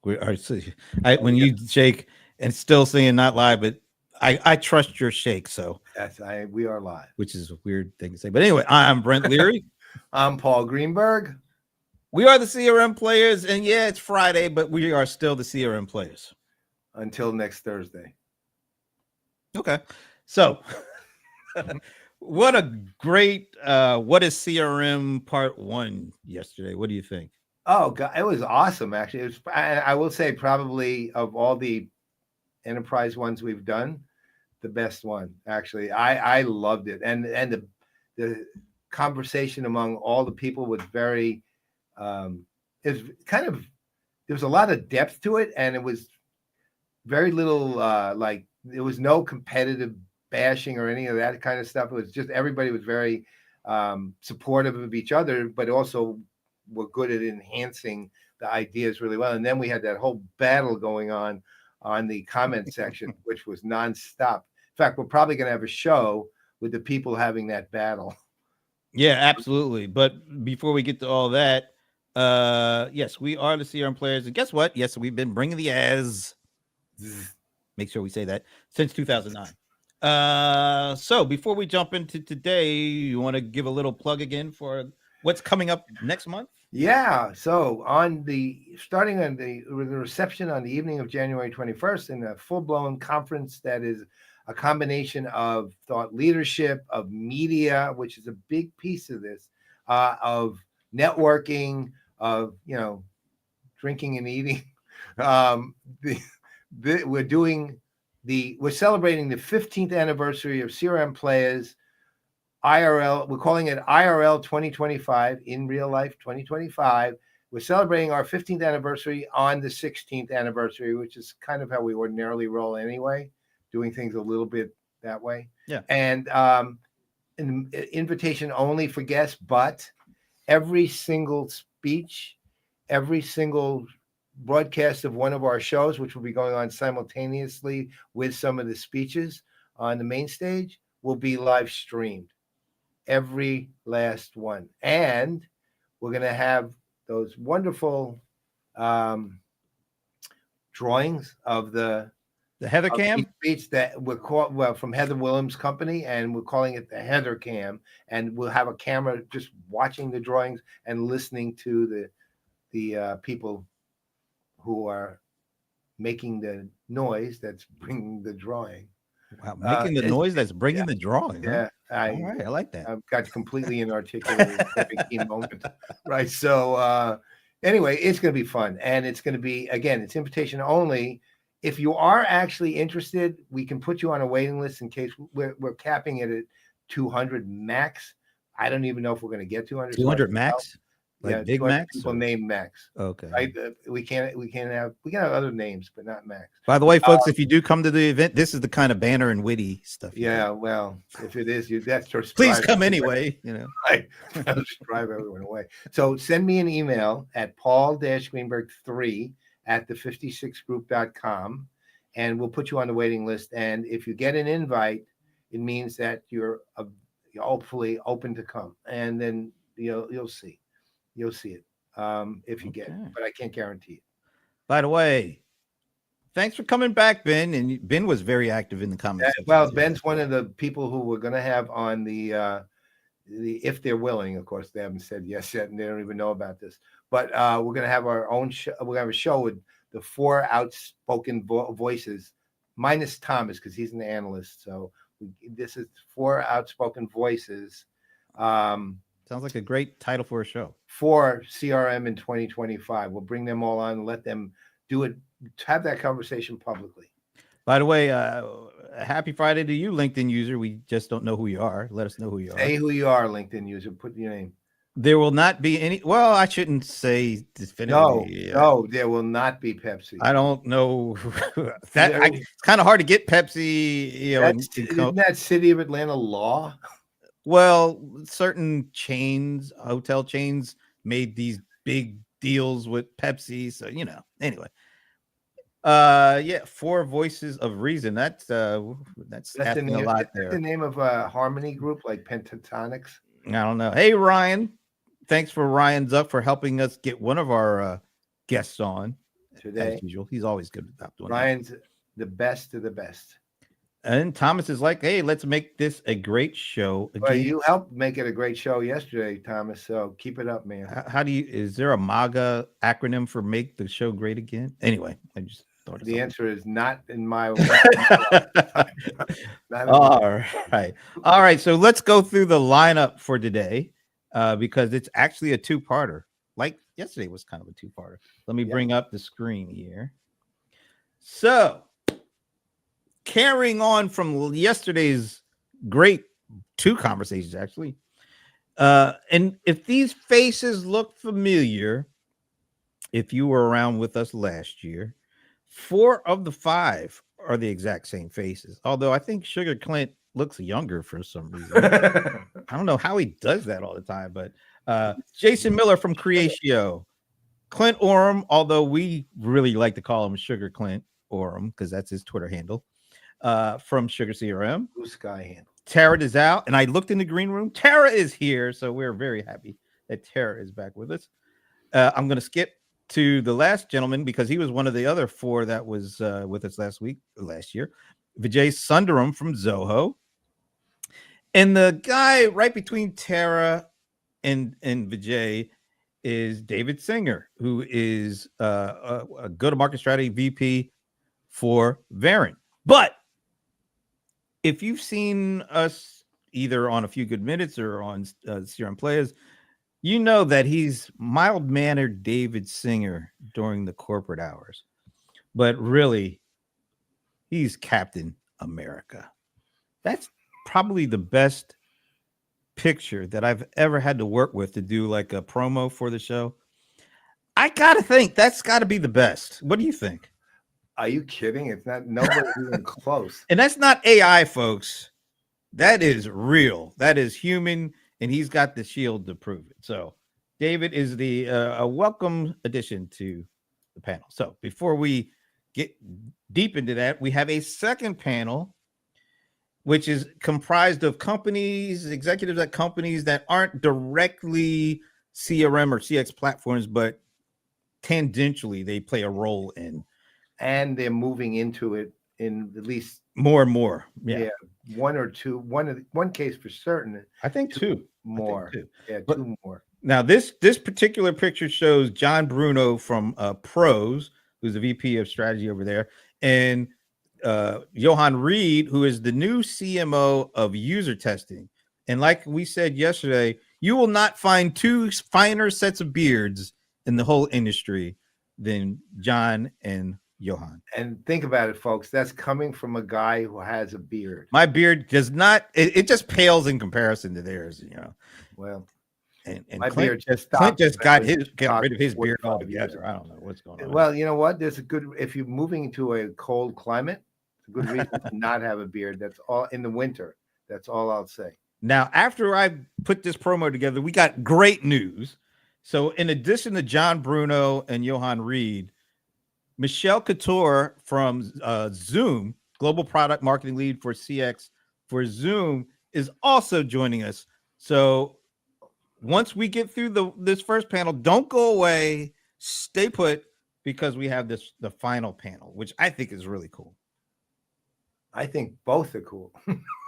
We are. When you shake and still saying not live, but I trust your shake. So we are live, which is a weird thing to say. But anyway, I'm Brent Leary. I'm Paul Greenberg. We are the CRM Players, and yeah, it's Friday, but we are still the CRM Players until next Thursday. Okay, so what a great what is CRM Part 1 yesterday? What do you think? Oh God, it was awesome. Actually, it was. I will say probably of all the enterprise ones we've done, the best one. Actually, I loved it, and the conversation among all the people was very. It's kind of there was a lot of depth to it, and it was very little like there was no competitive bashing or any of that kind of stuff. It was just everybody was very supportive of each other, but also were good at enhancing the ideas really well. And then we had that whole battle going on the comment section, which was nonstop. In fact, we're probably going to have a show with the people having that battle. Yeah, absolutely. But before we get to all that, yes, we are the CRM Players. And guess what? Yes, we've been bringing the as. Make sure we say that since 2009. So before we jump into today, you want to give a little plug again for what's coming up next month? Yeah. So starting on the reception on the evening of January 21st in a full-blown conference that is a combination of thought leadership, of media, which is a big piece of this, of networking, of drinking and eating. We're celebrating the 15th anniversary of CRM Playaz IRL. We're calling it IRL 2025, in real life 2025. We're celebrating our 15th anniversary on the 16th anniversary, which is kind of how we ordinarily roll anyway, doing things a little bit that way. Yeah. And an invitation only for guests, but every single speech, every single broadcast of one of our shows, which will be going on simultaneously with some of the speeches on the main stage, will be live streamed. Every last one. And we're going to have those wonderful drawings of the Heather Cam speech that we're called from Heather Williams' company, and we're calling it the Heather Cam. And we'll have a camera just watching the drawings and listening to the people who are making the noise that's bringing the drawing. Wow, making the noise that's bringing the drawing. Yeah, huh? All right, I like that. I've got completely inarticulate key moment, right? So anyway, it's going to be fun, and it's going to be, again, it's invitation only. If you are actually interested, we can put you on a waiting list in case we're capping it at 200 max. I don't even know if we're going to get 200. 200 max. Like Big Max? People name Max. Okay. Right? We can have other names, but not Max. By the way, folks, if you do come to the event, this is the kind of banner and witty stuff. Yeah, well, if it is, that's just please come anyway. Right. I'll just drive everyone away. So send me an email at paul-greenberg3@the56group.com, and we'll put you on the waiting list. And if you get an invite, it means that you're hopefully open to come, and then you'll see. You'll see it if you get it, but I can't guarantee it. By the way, thanks for coming back, Ben. And Ben was very active in the comments. Well, Ben's one of the people who we're going to have on the if they're willing. Of course, they haven't said yes yet, and they don't even know about this. But we're going to have our own show. We're going to have a show with the 4 outspoken voices, minus Thomas because he's an analyst. So this is 4 outspoken voices. Sounds like a great title for a show. For CRM in 2025. We'll bring them all on and let them do it, have that conversation publicly. By the way, happy Friday to you, LinkedIn user. We just don't know who you are. Let us know who you are. Say who you are, LinkedIn user. Put your name. There will not be any. Well, I shouldn't say definitively. No, there will not be Pepsi. I don't know. It's kind of hard to get Pepsi. Isn't that City of Atlanta law? Well, certain chains, hotel chains, made these big deals with Pepsi. So, anyway. Yeah, 4 voices of reason. That's asking a lot there. The name of a harmony group like Pentatonics. I don't know. Hey, Ryan. Thanks for Ryan Zuck for helping us get one of our guests on. today. As usual, he's always good about doing that. Ryan's the best of the best. And Thomas is like, hey, let's make this a great show again. Well, you helped make it a great show yesterday, Thomas. So keep it up, man. How do you? Is there a MAGA acronym for "Make the Show Great Again"? Anyway, I just thought The answer is not in my. All right. So let's go through the lineup for today, because it's actually a two-parter. Like yesterday was kind of a two-parter. Let me bring up the screen here. So, carrying on from yesterday's great two conversations, actually. And if these faces look familiar, if you were around with us last year, 4 of the 5 are the exact same faces. Although I think Sugar Clint looks younger for some reason. I don't know how he does that all the time, but Jason Miller from Creatio, Clint Oram, although we really like to call him Sugar Clint Oram because that's his Twitter handle, from SugarCRM. Blue Sky handle. Tara DeZao, and I looked in the green room. Tara is here, so we're very happy that Tara is back with us. I'm going to skip to the last gentleman because he was one of the other 4 that was with us last year. Vijay Sundaram from Zoho. And the guy right between Tara and Vijay is David Singer, who is a go-to-market strategy VP for Verint. But if you've seen us either on A Few Good Minutes or on CRM Playaz, you know that he's mild-mannered David Singer during the corporate hours. But really, he's Captain America. That's probably the best picture that I've ever had to work with to do like a promo for the show. I got to think that's got to be the best. What do you think? Are you kidding? It's not. Nobody's even close. And that's not AI, folks. That is real. That is human, and he's got the shield to prove it. So David is a welcome addition to the panel. So before we get deep into that, we have a second panel, which is comprised of executives at companies that aren't directly CRM or CX platforms, but tangentially they play a role in. And they're moving into it in at least more and more. Yeah. One or two. One case for certain. I think 2 more. Yeah, but 2 more. Now this particular picture shows John Bruno from Pros, who's the VP of strategy over there, and Johan Reed, who is the new CMO of user testing. And like we said yesterday, you will not find 2 finer sets of beards in the whole industry than John and Johan. And think about it, folks. That's coming from a guy who has a beard. My beard does not. It just pales in comparison to theirs. Well, and my Clint beard just Clint just got got rid of his beard altogether. I don't know what's going on. Well, you know what? There's a good. If you're moving into a cold climate, it's a good reason to not have a beard. That's all in the winter. That's all I'll say. Now, after I put this promo together, we got great news. So, in addition to John Bruno and Johan Reed, Michelle Couture from Zoom, Global Product Marketing Lead for CX for Zoom, is also joining us. So once we get through this first panel, don't go away. Stay put because we have the final panel, which I think is really cool. I think both are cool.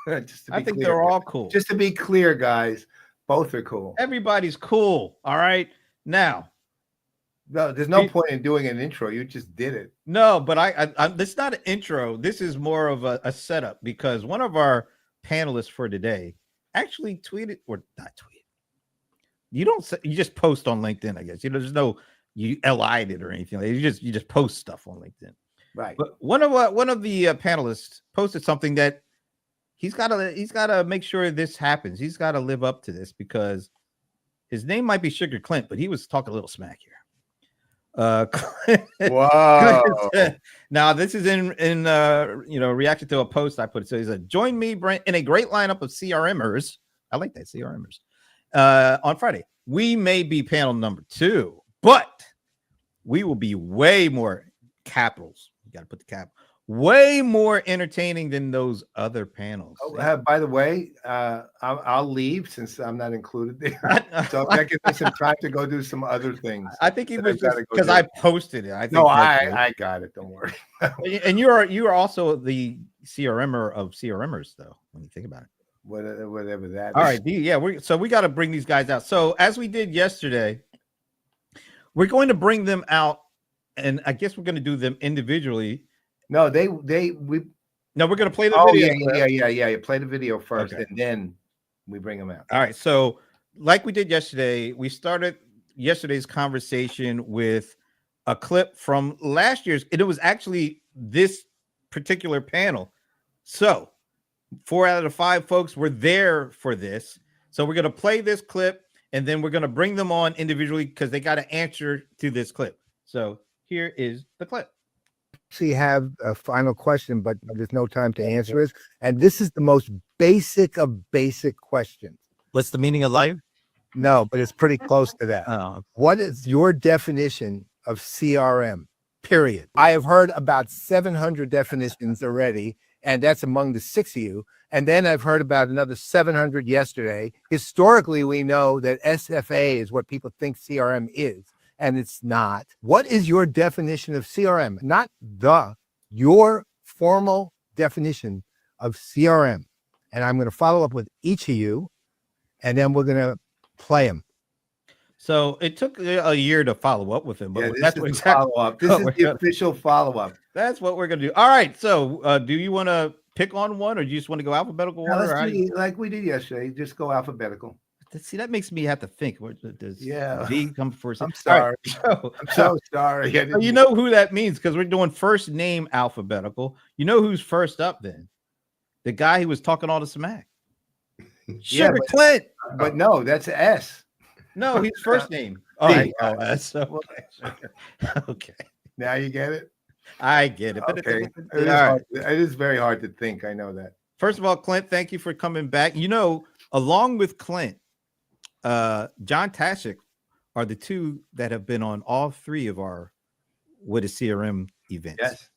I think they're all cool. Just to be clear, guys, both are cool. Everybody's cool. All right. Now, no, there's no point in doing an intro. You just did it. No, but I this is not an intro. This is more of a setup because one of our panelists for today actually tweeted or not tweeted. You just post on LinkedIn, I guess. There's no you LI'd it or anything. You just post stuff on LinkedIn. Right. But one of the panelists posted something that he's got to make sure this happens. He's got to live up to this because his name might be Sugar Clint, but he was talking a little smack here. Wow. Now this is in reaction to a post I put. So he said, "Join me in a great lineup of CRMers." I like that, CRMers. On Friday, we may be panel number 2, but we will be way more capitals. You got to put the cap way more entertaining than those other panels. Oh, by the way, I'll leave since I'm not included there. So that gives me some time to go do some other things. I think he was just gotta go because do. I posted it. I think No, that's it. I got it. Don't worry. And you are also the CRMer of CRMers, though, when you think about it. Whatever that All is. right, yeah, we got to bring these guys out. So as we did yesterday, we're going to bring them out, and I guess we're going to do them individually. No, we're going to play the video. Yeah. Play the video first, Okay. and then we bring them out. All right. So, like we did yesterday, we started yesterday's conversation with a clip from last year's, and it was actually this particular panel. So, 4 out of the 5 folks were there for this. So, we're going to play this clip, and then we're going to bring them on individually because they got to answer to this clip. So, here is the clip. Actually have a final question, but there's no time to answer it. And this is the most basic of basic questions. What's the meaning of life? No, but it's pretty close to that. Oh, What is your definition of CRM? Period. I have heard about 700 definitions already, and that's among the 6 of you. And then I've heard about another 700 yesterday. Historically, we know that SFA is what people think CRM is, and it's not. What is your definition of CRM? Not your formal definition of CRM. And I'm going to follow up with each of you, and then we're going to play them. So it took a year to follow up with him, but That's what follow up. This is the official follow up. That's what we're gonna do. All right. So, do you want to pick on one, or do you just want to go alphabetical order? Like we did yesterday. Just go alphabetical. See, that makes me have to think. Where does V come first? I'm sorry. Right, I'm so sorry. So you know who that means because we're doing first name alphabetical. You know who's first up then? The guy who was talking all the smack. Sugar Clint. But no, that's S. No, he's first name. All right. Oh, that's so. Okay. Now you get it? I get it. Okay. It is very hard to think. I know that. First of all, Clint, thank you for coming back. You know, along with Clint, John Tashik are the two that have been on all 3 of our What is CRM events. Yes.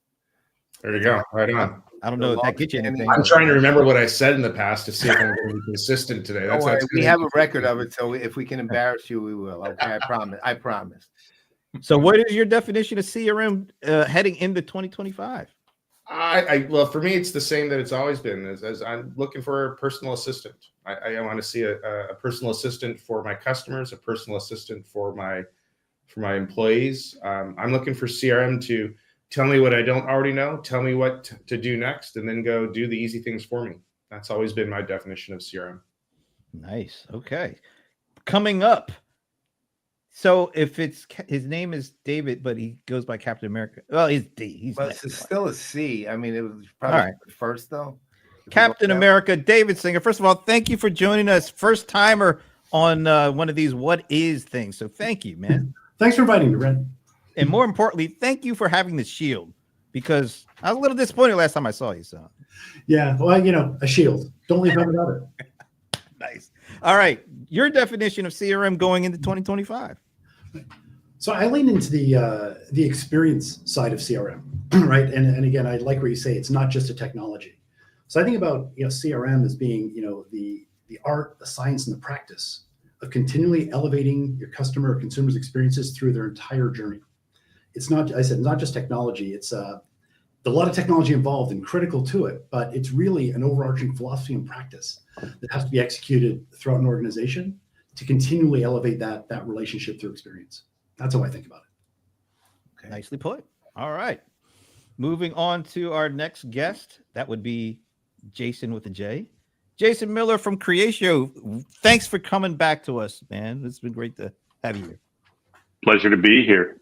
There you go. Right on. I don't know if that gets you anything. I'm trying to remember what I said in the past to see if I'm going to be consistent today. We have a record of it, so if we can embarrass you, we will. Okay, I promise. So, what is your definition of CRM heading into 2025? Well, for me, it's the same that it's always been. As I'm looking for a personal assistant. I want to see a personal assistant for my customers, a personal assistant for my employees. I'm looking for CRM to tell me what I don't already know, tell me what to do next, and then go do the easy things for me. That's always been my definition of CRM. Nice. Okay. Coming up. So if his name is David, but he goes by Captain America. Well, he's D. It's still a C. I mean, it was probably first though. Captain America, David Singer. First of all, thank you for joining us. First timer on one of these what is things. So thank you, man. Thanks for inviting me, Brent. And more importantly, thank you for having the shield because I was a little disappointed last time I saw you. So, yeah, well, a shield. Don't leave home without it. Nice. All right, your definition of CRM going into 2025. So I lean into the experience side of CRM, right? And again, I like where you say it's not just a technology. So I think about CRM as being the art, the science, and the practice of continually elevating your customer or consumers' experiences through their entire journey. It's not just technology. It's a lot of technology involved and critical to it, but it's really an overarching philosophy and practice that has to be executed throughout an organization to continually elevate that relationship through experience. That's how I think about it. Okay. Nicely put. All right. Moving on to our next guest. That would be Jason with a J. Jason Miller from Creatio. Thanks for coming back to us, man. It's been great to have you here. Pleasure to be here.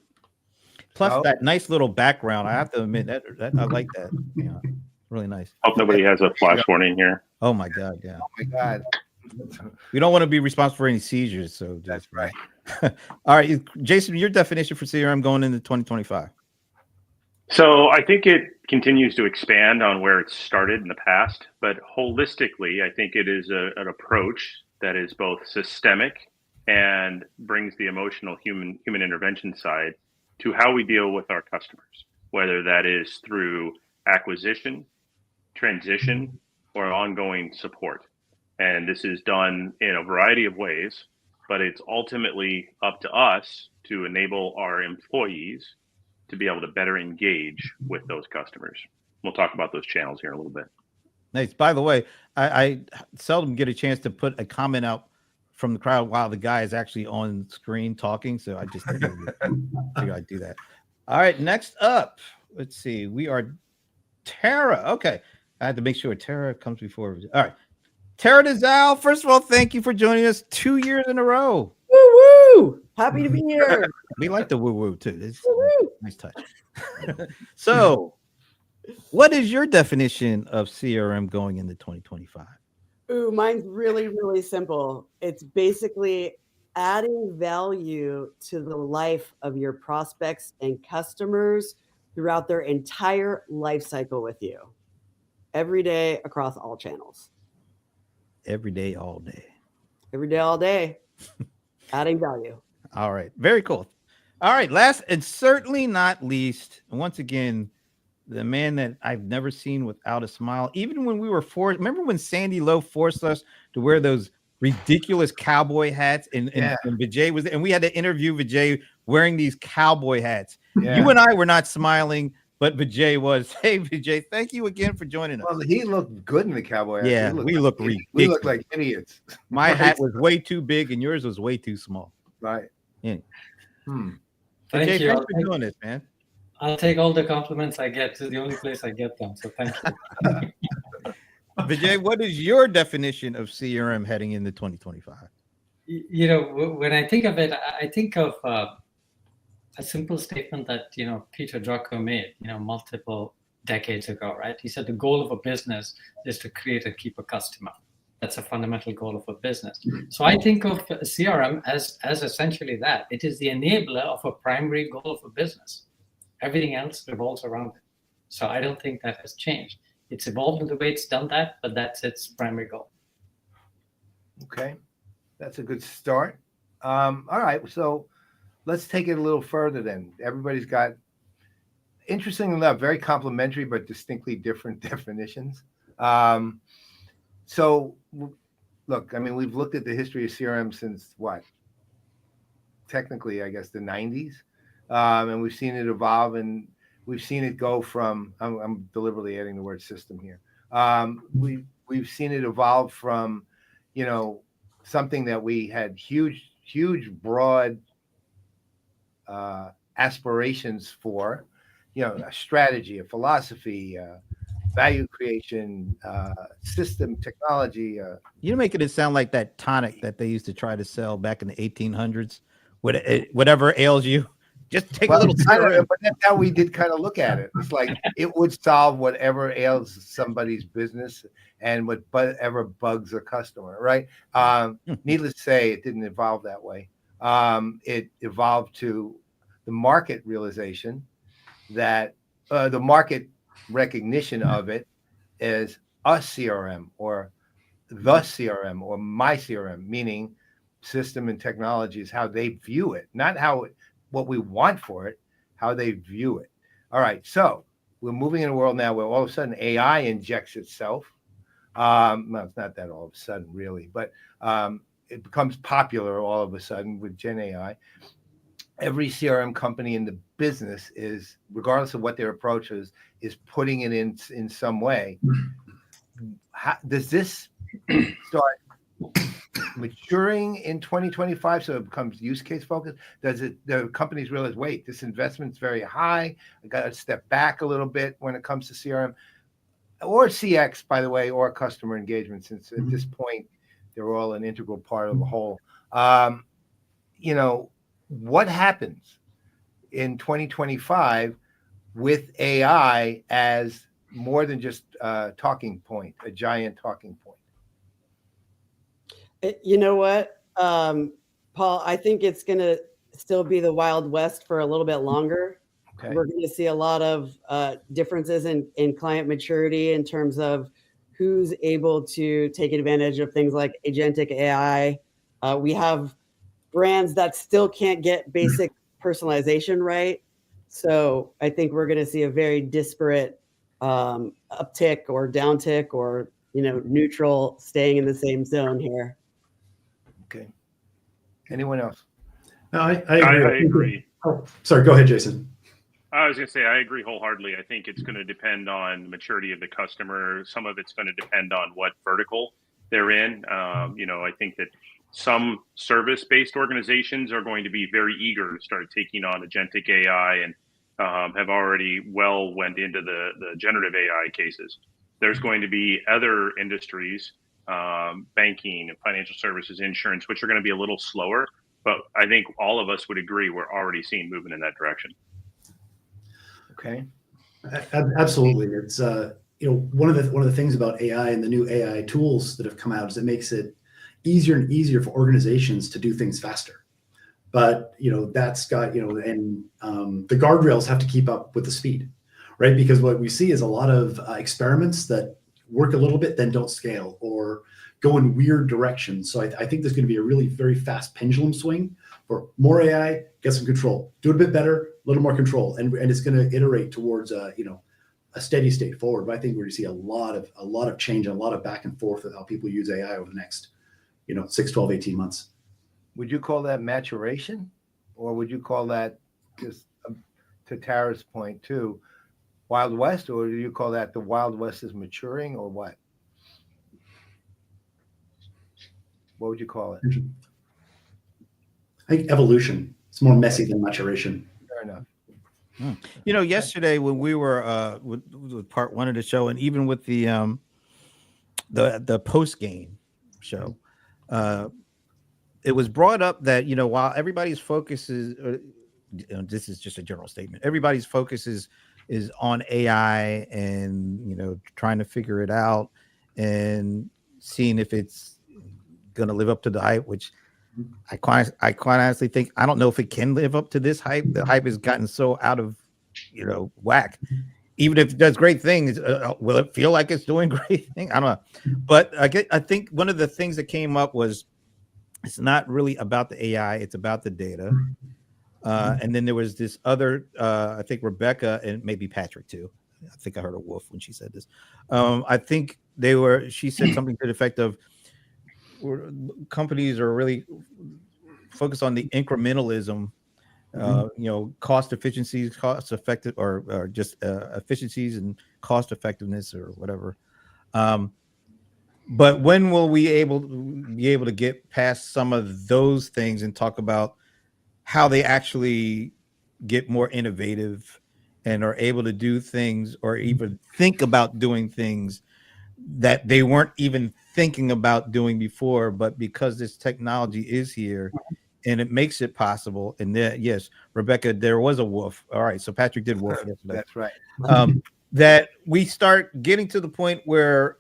Plus that nice little background. I have to admit that I like that. Yeah, really nice. Hope nobody has a flash warning here. Oh my God. Yeah. Oh my God. We don't want to be responsible for any seizures. So that's right. All right, Jason, your definition for CRM going into 2025. So I think it continues to expand on where it started in the past, but holistically, I think it is an approach that is both systemic and brings the emotional human intervention side to how we deal with our customers, whether that is through acquisition, transition, or ongoing support. And this is done in a variety of ways, but it's ultimately up to us to enable our employees to be able to better engage with those customers. We'll talk about those channels here in a little bit. Nice. By the way, I seldom get a chance to put a comment out from the crowd while the guy is actually on screen talking. So I just figured I'd do that. All right. Next up, let's see. We are Tara. Okay. I had to make sure Tara comes before. All right. Tara DeZao, first of all, thank you for joining us 2 years in a row. Woo woo! Happy to be here. We like the woo woo too. It's Woo-woo. nice touch. So, what is your definition of CRM going into 2025? Ooh, mine's really, really simple. It's basically adding value to the life of your prospects and customers throughout their entire life cycle with you, every day across all channels. Every day, all day. Every day, all day, adding value. All right. Very cool. All right. Last and certainly not least, once again, the man that I've never seen without a smile, even when we were forced. Remember when Sandy Lowe forced us to wear those ridiculous cowboy hats and Vijay was there, and we had to interview Vijay wearing these cowboy hats. Yeah. You and I were not smiling, but Vijay was. Hey, Vijay, thank you again for joining us. Well, he looked good in the cowboy hat. Yeah, we look We ridiculous. look like idiots. My Right. hat was way too big and yours was way too small. Right. Yeah. Hmm. Thank Vijay, you. thanks for doing this, man. I'll take all the compliments I get. This is the only place I get them. So thank you. Vijay, what is your definition of CRM heading into 2025? You know, when I think of it, I think of a simple statement that, Peter Drucker made, multiple decades ago, right? He said the goal of a business is to create and keep a customer. That's a fundamental goal of a business. So I think of CRM as essentially that. It is the enabler of a primary goal of a business. Everything else revolves around it. So I don't think that has changed. It's evolved in the way it's done that, but that's its primary goal. Okay. That's a good start. All right. So let's take it a little further then. Everybody's got, interesting enough, very complementary but distinctly different definitions. So look, I mean, we've looked at the history of CRM since what? Technically, I guess the 90s. And we've seen it evolve, and we've seen it go from, I'm deliberately adding the word system here. We've seen it evolve from, something that we had huge, broad aspirations for, a strategy, a philosophy, value creation, system technology. You're making it sound like that tonic that they used to try to sell back in the 1800s. Whatever ails you, just take a little CRM. But that's how we did kind of look at it. It's like it would solve whatever ails somebody's business and whatever bugs a customer, right? Needless to say, it didn't evolve that way. It evolved to the market realization that the market recognition of it is a CRM or the CRM or my CRM, meaning system and technology is how they view it, not what we want for it, how they view it. All right, so we're moving in a world now where all of a sudden AI injects itself. Well, it's not that all of a sudden really, but it becomes popular all of a sudden with Gen AI. Every CRM company in the business is, regardless of what their approach is putting it in some way. Does this start maturing in 2025 so it becomes use case focused? The companies realize, wait, this investment's very high, I got to step back a little bit when it comes to CRM or CX, by the way, or customer engagement, since at this point they're all an integral part of the whole. What happens in 2025 with AI as more than just a talking point, a giant talking point? You know what, Paul, I think it's going to still be the Wild West for a little bit longer. Okay. We're going to see a lot of differences in client maturity in terms of who's able to take advantage of things like agentic AI. We have brands that still can't get basic personalization right. So I think we're going to see a very disparate uptick or downtick or, neutral, staying in the same zone here. Okay. Anyone else? No, I I agree. Oh, sorry. Go ahead, Jason. I was going to say, I agree wholeheartedly. I think it's going to depend on the maturity of the customer. Some of it's going to depend on what vertical they're in. I think that some service-based organizations are going to be very eager to start taking on agentic AI and have already went into the generative AI cases. There's going to be other industries, banking, financial services, insurance, which are going to be a little slower. But I think all of us would agree we're already seeing movement in that direction. Okay. Absolutely. It's one of the things about AI and the new AI tools that have come out is it makes it easier and easier for organizations to do things faster. But that's got and the guardrails have to keep up with the speed, right? Because what we see is a lot of experiments that work a little bit then don't scale or go in weird directions. So I think there's going to be a really very fast pendulum swing for more AI, get some control, do it a bit better, a little more control, and it's going to iterate towards a steady state forward. But I think we're going to see a lot of change and a lot of back and forth with how people use AI over the next 6, 12, 18 months. Would you call that maturation, or would you call that, just to Tara's point too, Wild West, or do you call that the Wild West is maturing, or what? What would you call it? I think evolution. It's more messy than maturation. Fair enough. Yesterday when we were with part 1 of the show, and even with the post game show, it was brought up that while everybody's focus is, this is just a general statement, everybody's focus is on AI and trying to figure it out and seeing if it's going to live up to the hype, which I quite honestly think, I don't know if it can live up to this hype. The hype has gotten so out of whack. Even if it does great things, will it feel like it's doing great things? I don't know. But I think one of the things that came up was it's not really about the AI, it's about the data. And then there was this other, I think Rebecca and maybe Patrick too. I think I heard a wolf when she said this. I think she said something to the effect of, companies are really focused on the incrementalism, cost efficiencies, cost effective, or just efficiencies and cost effectiveness or whatever. But when will we be able to get past some of those things and talk about how they actually get more innovative and are able to do things or even think about doing things that they weren't even thinking about doing before, but because this technology is here and it makes it possible. And yes, Rebecca, there was a wolf. All right, so Patrick did wolf yesterday. That's right. That we start getting to the point where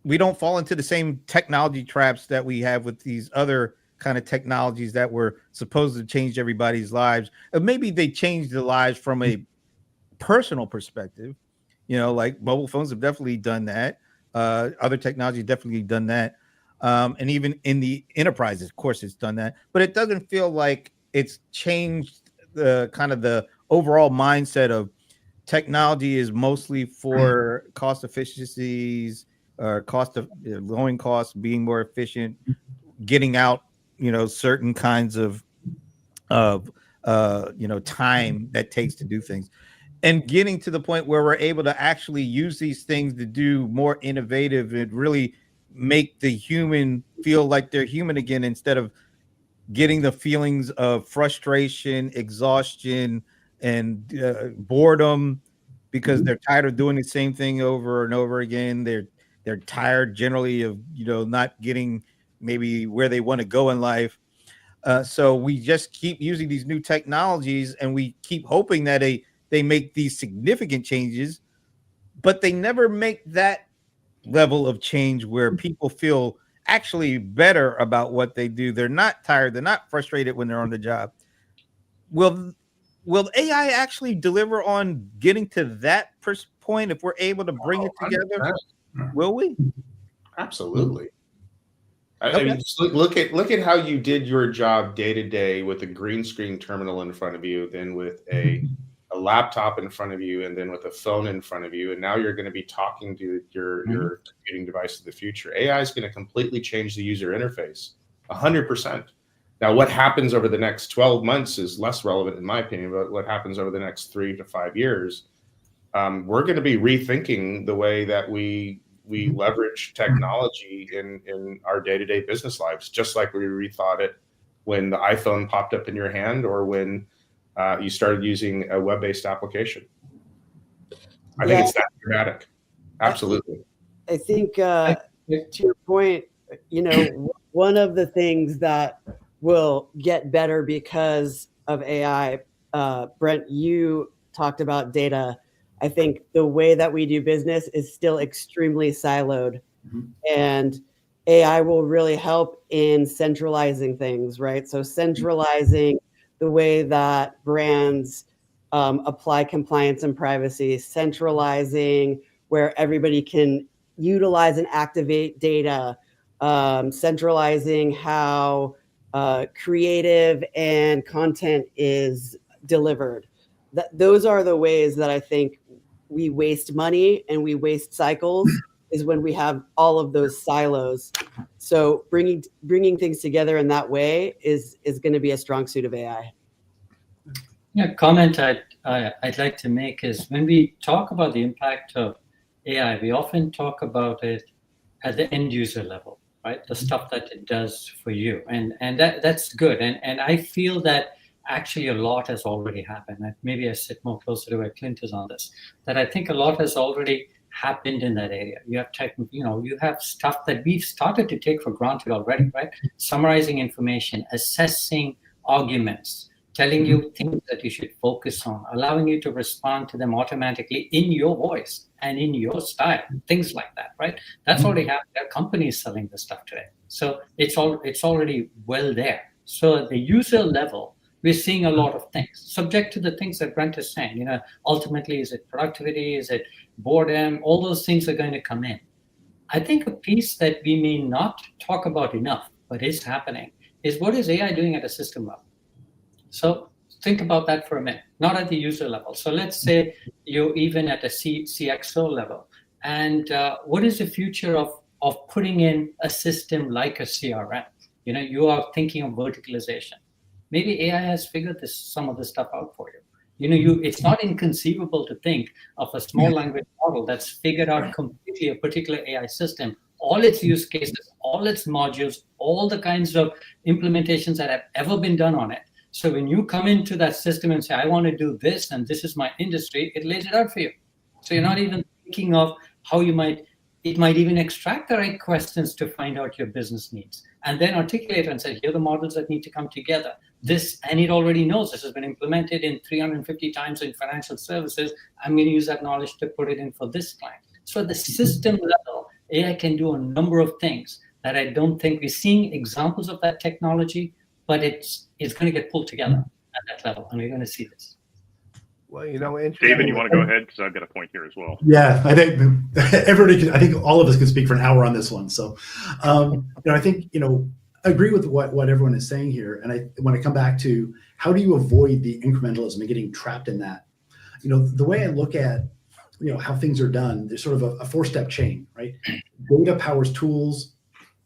we don't fall into the same technology traps that we have with these other kind of technologies that were supposed to change everybody's lives. And maybe they changed the lives from a personal perspective. Like mobile phones have definitely done that. Other technology definitely done that. And even in the enterprises, of course, it's done that. But it doesn't feel like it's changed the kind of the overall mindset of technology is mostly for cost efficiencies, or lowering costs, being more efficient, getting out, certain kinds of time that takes to do things. And getting to the point where we're able to actually use these things to do more innovative and really make the human feel like they're human again, instead of getting the feelings of frustration, exhaustion, and boredom, because they're tired of doing the same thing over and over again. They're tired generally of not getting maybe where they want to go in life. So we just keep using these new technologies, and we keep hoping that they make these significant changes, but they never make that level of change where people feel actually better about what they do. They're not tired. They're not frustrated when they're on the job. Will AI actually deliver on getting to that point if we're able to bring it together? 100%. Will we? Absolutely. I Okay. mean, just look at how you did your job day to day with a green screen terminal in front of you, then with a a laptop in front of you and then with a phone in front of you, and now you're going to be talking to your computing device of the future. AI is going to completely change the user interface 100%. Now, what happens over the next 12 months is less relevant, in my opinion, but what happens over the next 3 to 5 years, we're going to be rethinking the way that we leverage technology in our day-to-day business lives, just like we rethought it when the iPhone popped up in your hand or when you started using a web-based application. I think it's that dramatic. Absolutely. I think to your point, one of the things that will get better because of AI, Brent, you talked about data. I think the way that we do business is still extremely siloed, and AI will really help in centralizing things, right? So centralizing the way that brands apply compliance and privacy, centralizing where everybody can utilize and activate data, centralizing how creative and content is delivered. Those are the ways that I think we waste money and we waste cycles, is when we have all of those silos. So bringing things together in that way is going to be a strong suit of AI. Yeah, comment I'd like to make is, when we talk about the impact of AI, we often talk about it at the end user level, right? The stuff that it does for you, and that's good. And I feel that actually a lot has already happened. Maybe I sit more closer to where Clint is on this. That I think a lot has already happened in that area. You have you have stuff that we've started to take for granted already, right? Summarizing information, assessing arguments, telling you things that you should focus on, allowing you to respond to them automatically in your voice and in your style, things like that, right? That's already happened. There are companies selling this stuff today. So it's already well there. So at the user level, we're seeing a lot of things, subject to the things that Brent is saying. Ultimately, is it productivity? Is it boredom? All those things are going to come in. I think a piece that we may not talk about enough, but is happening, is what is AI doing at a system level? So think about that for a minute, not at the user level. So let's say you're even at a CXO level. And what is the future of putting in a system like a CRM? You are thinking of verticalization. Maybe AI has figured some of this stuff out for you. It's not inconceivable to think of a small language model that's figured out completely a particular AI system, all its use cases, all its modules, all the kinds of implementations that have ever been done on it. So when you come into that system and say, I want to do this, and this is my industry, it lays it out for you. So you're not even thinking of how it might even extract the right questions to find out your business needs, and then articulate and say, here are the models that need to come together. And it already knows this has been implemented in 350 times in financial services. I'm going to use that knowledge to put it in for this client. So at the system level, AI can do a number of things that I don't think we're seeing examples of that technology, but it's going to get pulled together at that level, and we're going to see this. Well, David, you want to go ahead? Because I've got a point here as well. Yeah, I think I think all of us can speak for an hour on this one. So, I think, I agree with what everyone is saying here. And I want to come back to, how do you avoid the incrementalism and getting trapped in that? The way I look at, how things are done, there's sort of a 4-step chain, right? Data powers tools,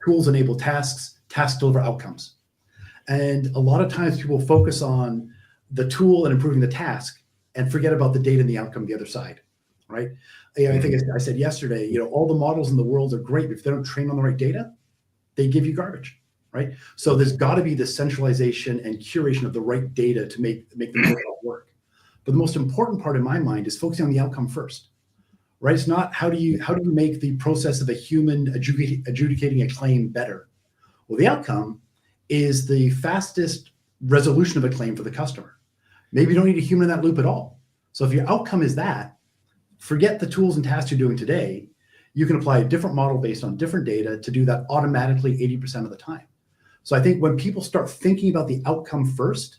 tools enable tasks, tasks deliver outcomes. And a lot of times people focus on the tool and improving the task and forget about the data and the outcome the other side, right? I think I said yesterday, all the models in the world are great, but if they don't train on the right data, they give you garbage, right? So there's got to be this centralization and curation of the right data to make the model work. But the most important part in my mind is focusing on the outcome first, right? It's not how do you make the process of a human adjudicating a claim better? Well, the outcome is the fastest resolution of a claim for the customer. Maybe you don't need a human in that loop at all. So if your outcome is that, forget the tools and tasks you're doing today. You can apply a different model based on different data to do that automatically 80% of the time. So I think when people start thinking about the outcome first,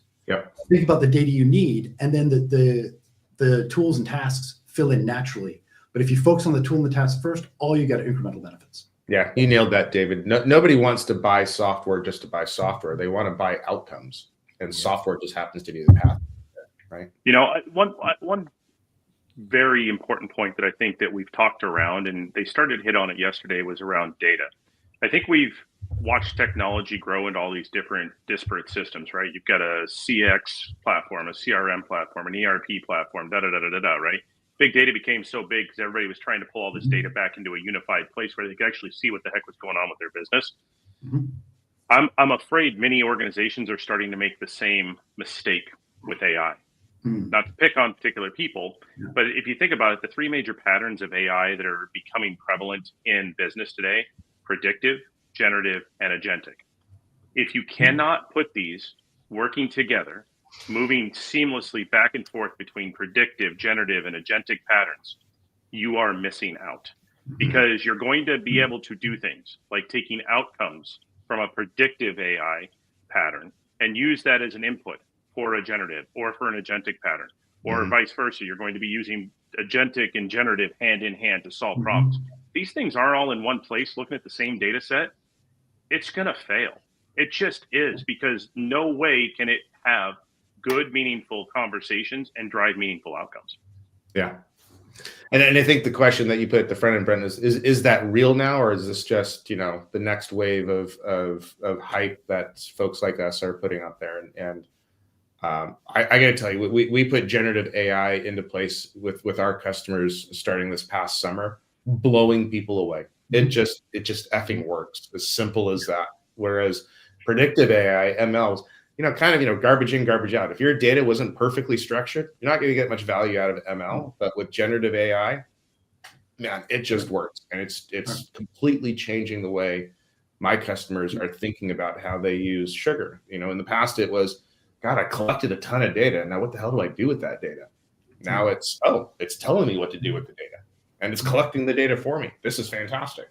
think about the data you need, and then the tools and tasks fill in naturally. But if you focus on the tool and the task first, all you get are incremental benefits. Yeah, you nailed that, David. Nobody wants to buy software just to buy software. They want to buy outcomes, and software just happens to be the path. right? You know, one very important point that I think that we've talked around, and they started to hit on it yesterday, was around data. I think we've watched technology grow into all these different disparate systems, right? You've got a CX platform, a CRM platform, an ERP platform, right? Big data became so big because everybody was trying to pull all this data back into a unified place where they could actually see what the heck was going on with their business. Mm-hmm. I'm afraid many organizations are starting to make the same mistake with AI. Not to pick on particular people, but if you think about it, the three major patterns of AI that are becoming prevalent in business today: predictive, generative, and agentic. If you cannot put these working together, moving seamlessly back and forth between predictive, generative, and agentic patterns, you are missing out, because you're going to be able to do things like taking outcomes from a predictive AI pattern and use that as an input for a generative or for an agentic pattern, or vice versa. You're going to be using agentic and generative hand in hand to solve problems. These things are all in one place looking at the same data set. It's going to fail. It just is, because no way can it have good, meaningful conversations and drive meaningful outcomes. Yeah. And I think the question that you put at the front end, Brent, is that real now, or is this just, you know, the next wave of hype that folks like us are putting out there? And I got to tell you, we put generative AI into place with our customers starting this past summer, blowing people away. It just effing works. As simple as that. Whereas predictive AI, MLs, you know, kind of, you know, garbage in, garbage out. If your data wasn't perfectly structured, you're not going to get much value out of ML. But with generative AI, man, it just works. And it's completely changing the way my customers are thinking about how they use Sugar. You know, in the past it was, God, I collected a ton of data. Now what the hell do I do with that data? Now it's telling me what to do with the data. And it's collecting the data for me. This is fantastic.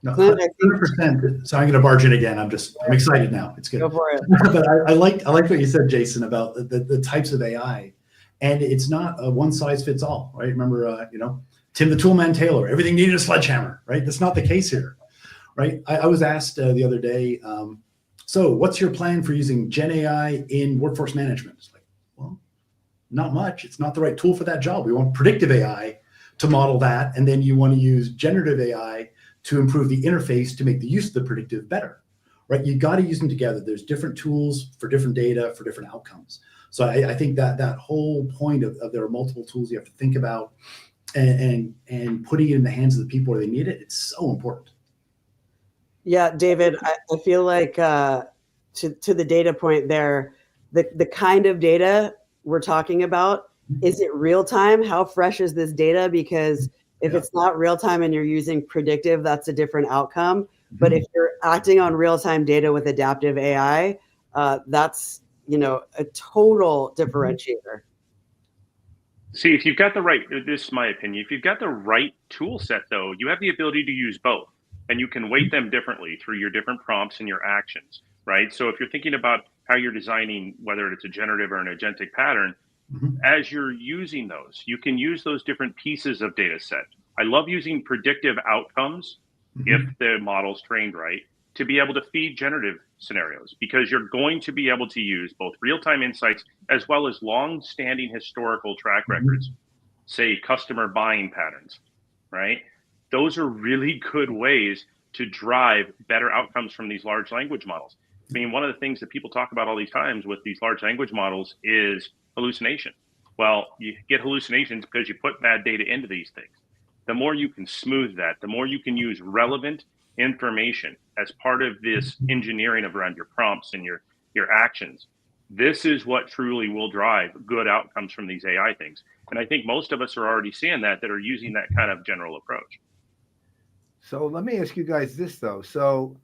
No, 100%. So I'm going to barge in again. I'm excited now. It's good. Go for it. But I liked what you said, Jason, about the types of AI, and it's not a one size fits all, right? Remember, you know, Tim the Toolman Taylor, everything needed a sledgehammer, right? That's not the case here, right? I was asked the other day, so what's your plan for using Gen AI in workforce management? It's like, well, not much. It's not the right tool for that job. We want predictive AI to model that, and then you want to use generative AI to improve the interface to make the use of the predictive better, right? You got to use them together. There's different tools for different data for different outcomes. So I think that whole point of there are multiple tools you have to think about and putting it in the hands of the people where they need it, it's so important. Yeah, David, I feel like to the data point there, the kind of data we're talking about, is it real time? How fresh is this data? Because if it's not real time and you're using predictive, that's a different outcome. But if you're acting on real time data with adaptive AI, that's, you know, a total differentiator. See, if you've got the right, this is my opinion, if you've got the right tool set, though, you have the ability to use both, and you can weight them differently through your different prompts and your actions, right? So if you're thinking about how you're designing, whether it's a generative or an agentic pattern, as you're using those, you can use those different pieces of data set. I love using predictive outcomes, if the model's trained right, to be able to feed generative scenarios, because you're going to be able to use both real-time insights as well as long-standing historical track records, say customer buying patterns, right? Those are really good ways to drive better outcomes from these large language models. I mean, one of the things that people talk about all these times with these large language models is hallucination. Well, you get hallucinations because you put bad data into these things. The more you can smooth that, the more you can use relevant information as part of this engineering of around your prompts and your actions. This is what truly will drive good outcomes from these AI things. And I think most of us are already seeing that are using that kind of general approach. So let me ask you guys this, though. So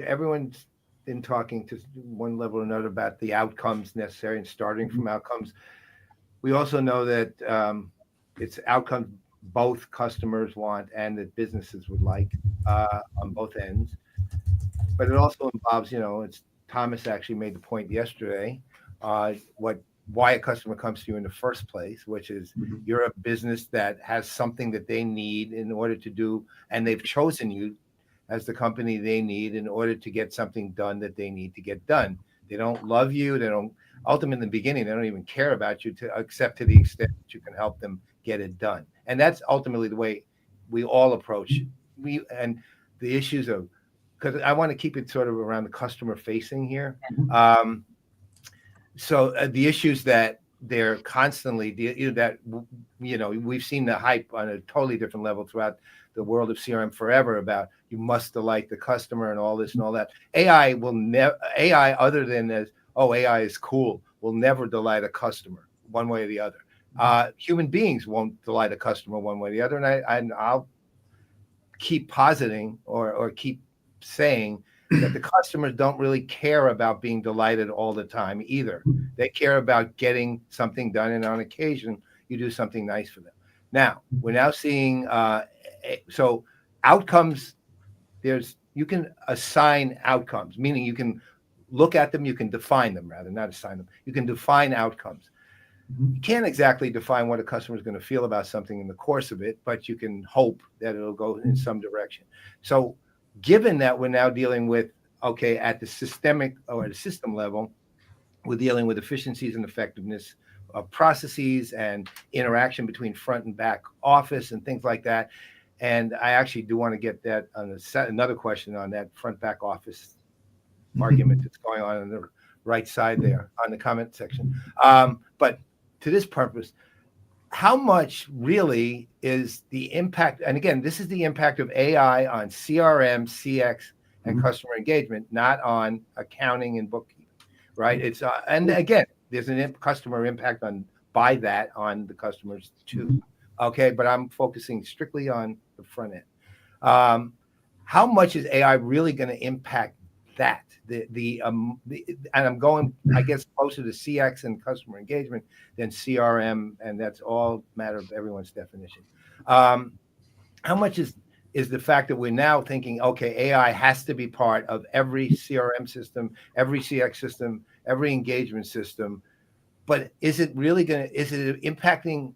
everyone's been talking to one level or another about the outcomes necessary and starting from outcomes. We also know that it's outcomes both customers want and that businesses would like on both ends. But it also involves, you know, it's Thomas actually made the point yesterday, why a customer comes to you in the first place, which is you're a business that has something that they need in order to do, and they've chosen you as the company they need in order to get something done that they need to get done. They don't love you. They don't. ultimately in the beginning, they don't even care about you except to the extent that you can help them get it done. And that's ultimately the way we all approach and the issues of, because I want to keep it sort of around the customer facing here. So the issues that they're constantly we've seen the hype on a totally different level throughout the world of CRM forever about you must delight the customer and all this and all that. AI will never, AI other than as, oh, AI is cool, will never delight a customer one way or the other. Human beings won't delight a customer one way or the other. And I'll keep positing or keep saying that the customers don't really care about being delighted all the time either. They care about getting something done, and on occasion you do something nice for them. Now we're now seeing so outcomes. You can assign outcomes, meaning you can look at them, you can define them, rather not assign them. You can define outcomes. You can't exactly define what a customer is going to feel about something in the course of it, but you can hope that it'll go in some direction. So given that we're now dealing with, okay, at the systemic or at a system level, we're dealing with efficiencies and effectiveness of processes and interaction between front and back office and things like that. And I actually do want to get that on another question on that front back office argument that's going on the right side there on the comment section. But to this purpose, how much really is the impact? And again, this is the impact of AI on CRM, CX, and customer engagement, not on accounting and bookkeeping, right? It's and again, there's a customer impact on the customers too. Okay, but I'm focusing strictly on the front end. How much is AI really going to impact that? And I'm going, I guess, closer to CX and customer engagement than CRM, and that's all matter of everyone's definition. How much is the fact that we're now thinking, okay, AI has to be part of every CRM system, every CX system, every engagement system, but is it impacting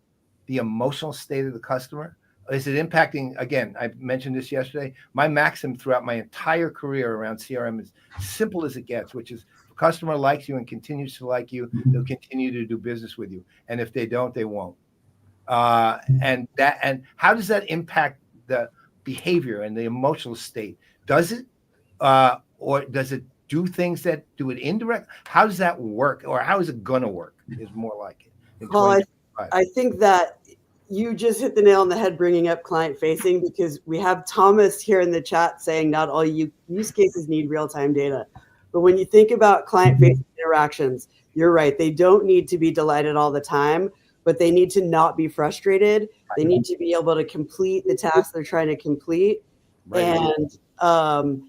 the emotional state of the customer? Is it impacting, again, I mentioned this yesterday, my maxim throughout my entire career around CRM is simple as it gets, which is if a customer likes you and continues to like you, they'll continue to do business with you. And if they don't, they won't. And how does that impact the behavior and the emotional state? Does it, or does it do things that do it indirect? How does that work? Or how is it going to work is more like it. Well, I think that you just hit the nail on the head bringing up client facing, because we have Thomas here in the chat saying not all use cases need real-time data. But when you think about client facing interactions, you're right. They don't need to be delighted all the time, but they need to not be frustrated. They need to be able to complete the task they're trying to complete. Right. And,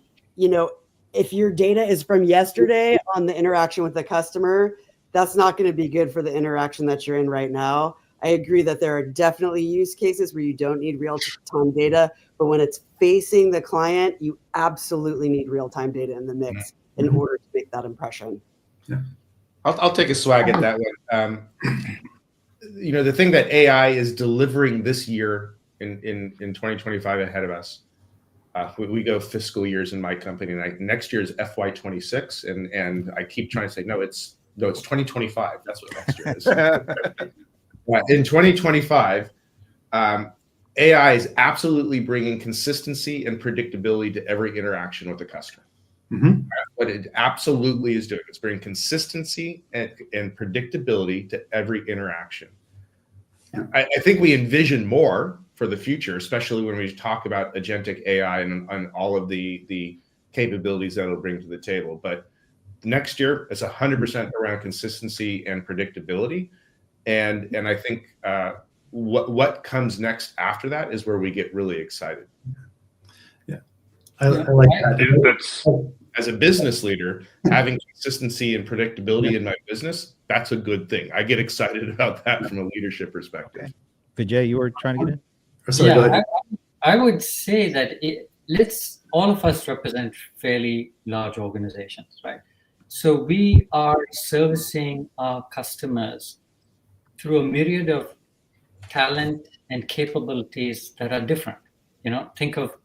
if your data is from yesterday on the interaction with the customer, that's not going to be good for the interaction that you're in right now. I agree that there are definitely use cases where you don't need real-time data, but when it's facing the client, you absolutely need real-time data in the mix in order to make that impression. Yeah, I'll take a swag at that one. The thing that AI is delivering this year in 2025 ahead of us, we go fiscal years in my company, and next year is FY26, and I keep trying to say no, it's 2025. That's what next year is. In 2025, AI is absolutely bringing consistency and predictability to every interaction with the customer. What it absolutely is doing, it's bringing consistency and predictability to every interaction. I think we envision more for the future, especially when we talk about agentic AI and all of the capabilities that it'll bring to the table. But next year, it's 100% around consistency and predictability. And I think what comes next after that is where we get really excited. Yeah, I like that. As a business leader, having consistency and predictability in my business, that's a good thing. I get excited about that from a leadership perspective. Vijay, you were trying to get in? Sorry, I would say that all of us represent fairly large organizations, right? So we are servicing our customers through a myriad of talent and capabilities that are different. Think of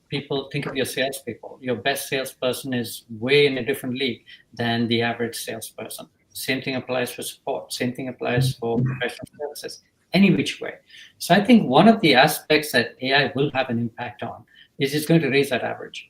your salespeople. Your best salesperson is way in a different league than the average salesperson. Same thing applies for support. Same thing applies for professional services, any which way. So I think one of the aspects that AI will have an impact on is it's going to raise that average.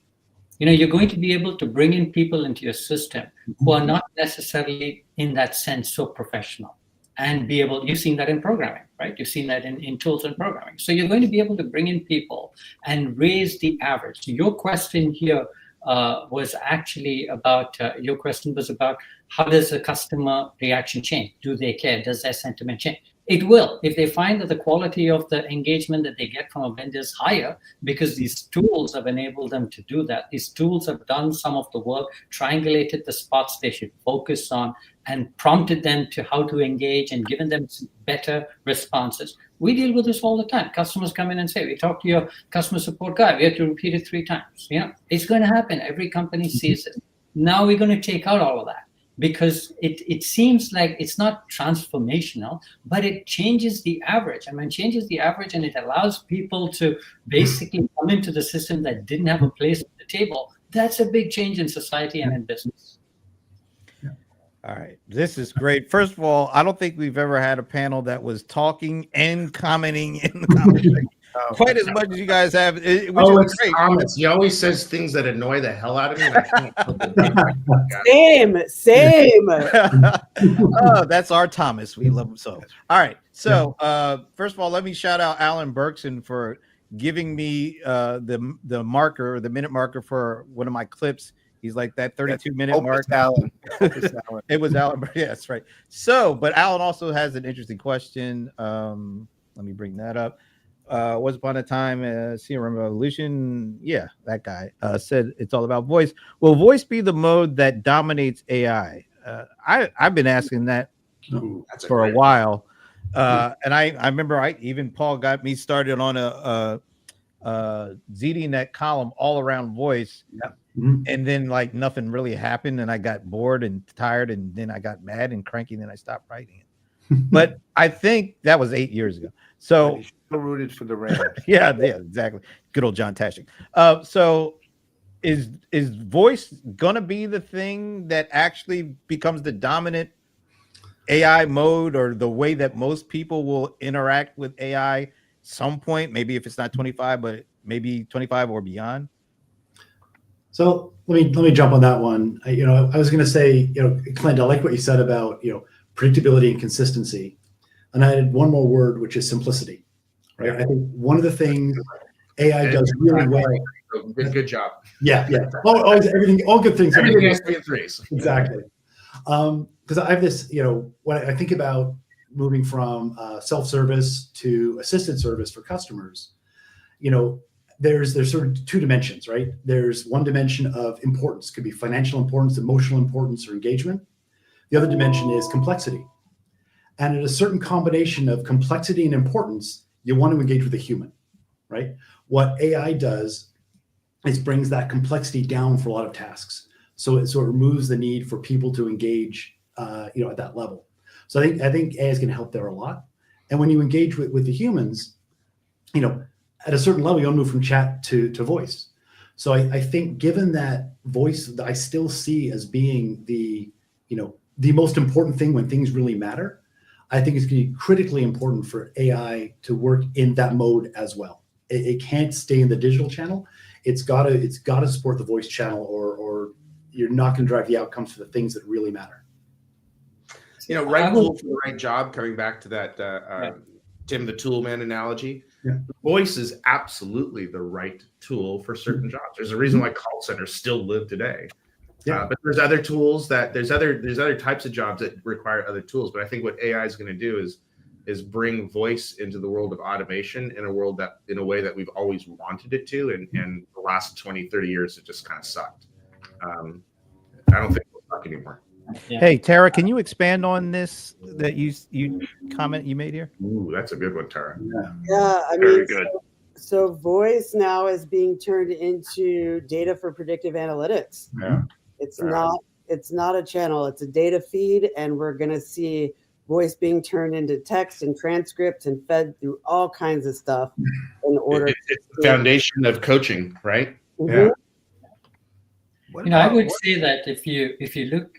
You're going to be able to bring in people into your system who are not necessarily in that sense so professional, and be able, you've seen that in programming, right? You've seen that in tools and programming. So you're going to be able to bring in people and raise the average. So your question here was actually about, how does the customer reaction change? Do they care? Does their sentiment change? It will, if they find that the quality of the engagement that they get from a vendor is higher, because these tools have enabled them to do that. These tools have done some of the work, triangulated the spots they should focus on, and prompted them to how to engage and given them better responses. We deal with this all the time. Customers come in and say, we talk to your customer support guy, we have to repeat it 3 times. It's going to happen. Every company sees it. Now we're going to take out all of that, because it seems like it's not transformational, but it changes the average. And when it changes the average and it allows people to basically come into the system that didn't have a place at the table, that's a big change in society and in business. All right. This is great. First of all, I don't think we've ever had a panel that was talking and commenting in the conversation quite as much as you guys have. Which is great. Thomas. He always says things that annoy the hell out of me. And I can't Same. Oh, that's our Thomas. We love him so. All right. So first of all, let me shout out Alan Berkson for giving me the marker, the minute marker for one of my clips. He's like that 32-minute mark. Alan. It was Alan. Yeah, that's right. So, but Alan also has an interesting question. Let me bring that up. Once upon a time, CRM Revolution, yeah, that guy said it's all about voice. Will voice be the mode that dominates AI? I've been asking that for a while. And I remember even Paul got me started on a ZDNet column all around voice. Yeah. And then like nothing really happened, and I got bored and tired, and then I got mad and cranky, and then I stopped writing it. But I think that was 8 years ago. So rooted for the Rams. yeah, exactly. Good old John Tashik. So is voice gonna be the thing that actually becomes the dominant AI mode, or the way that most people will interact with AI some point? Maybe if it's not 25, but maybe 25 or beyond. So let me jump on that one. I was going to say, Clint, I like what you said about predictability and consistency, and I added one more word, which is simplicity. Right. I think one of the things AI does really well. Good job. Yeah. Everything, all good things. Everything has to be in threes. Exactly. Because I have this, when I think about moving from self-service to assisted service for customers, there's sort of 2 dimensions, right? There's one dimension of importance, could be financial importance, emotional importance, or engagement. The other dimension is complexity. And at a certain combination of complexity and importance, you want to engage with a human, right? What AI does is brings that complexity down for a lot of tasks. So it sort of removes the need for people to engage, at that level. So I think AI is going to help there a lot. And when you engage with the humans, at a certain level, you'll move from chat to voice. So I think, given that voice, I still see as being the most important thing when things really matter. I think it's going to be critically important for AI to work in that mode as well. It can't stay in the digital channel. It's got to support the voice channel, or you're not going to drive the outcomes for the things that really matter. Right tool for the right job. Coming back to that, Tim, the tool man analogy. Yeah. Voice is absolutely the right tool for certain jobs. There's a reason why call centers still live today. Yeah. But there's other tools there's other types of jobs that require other tools. But I think what AI is going to do is bring voice into the world of automation in a way that we've always wanted it to. And the last 20, 30 years, it just kind of sucked. I don't think it'll suck anymore. Yeah. Hey, Tara, can you expand on this that you comment you made here? Ooh, that's a good one, Tara. Yeah, I mean, very good. So voice now is being turned into data for predictive analytics. Yeah. It's not a channel, it's a data feed, and we're going to see voice being turned into text and transcripts and fed through all kinds of stuff in order. It's the foundation of coaching, right? Mm-hmm. Yeah. I would say that if you look,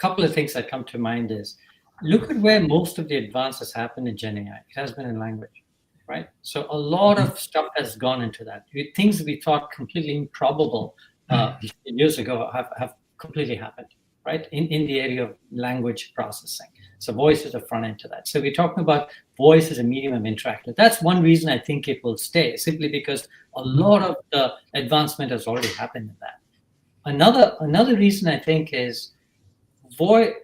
couple of things that come to mind is, look at where most of the advances happen in Gen AI. It has been in language, right? So a lot of stuff has gone into that. Things we thought completely improbable years ago have completely happened, right? In the area of language processing. So voice is the front end to that. So we're talking about voice as a medium of interaction. That's one reason I think it will stay, simply because a lot of the advancement has already happened in that. Another reason I think is when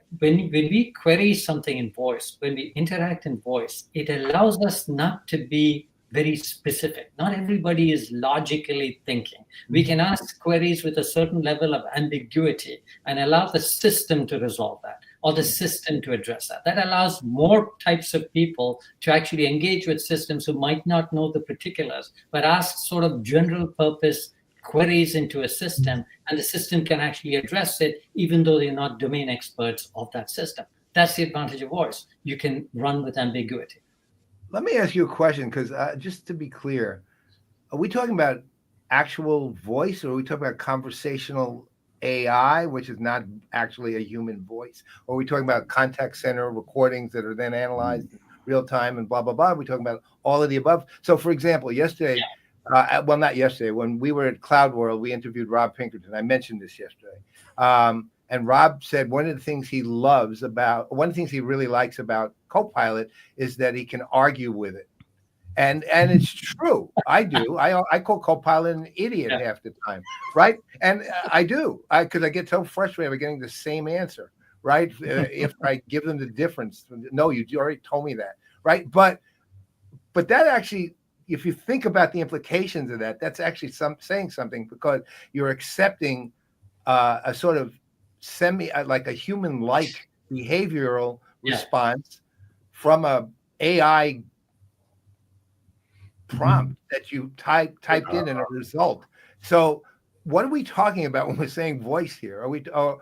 we query something in voice, when we interact in voice, it allows us not to be very specific. Not everybody is logically thinking. We can ask queries with a certain level of ambiguity and allow the system to resolve that, or the system to address that. That allows more types of people to actually engage with systems who might not know the particulars, but ask sort of general purpose queries into a system, and the system can actually address it, even though they're not domain experts of that system. That's the advantage of voice. You can run with ambiguity. Let me ask you a question, because just to be clear, are we talking about actual voice, or are we talking about conversational AI, which is not actually a human voice? Or are we talking about contact center recordings that are then analyzed in real time and blah, blah, blah? Are we talking about all of the above? So, for example, yesterday, well, not yesterday, when we were at Cloud World, we interviewed Rob Pinkerton. I mentioned this yesterday. And Rob said one of the things he really likes about Copilot is that he can argue with it. And it's true. I do. I call Copilot an idiot half the time, right? And I do, because I get so frustrated with getting the same answer, right? If I give them the difference. No, you already told me that, right? But that actually, if you think about the implications of that, that's actually saying something, because you're accepting a sort of like a human-like behavioral response from a AI prompt that you typed in a result. So what are we talking about when we're saying voice here? Are we talking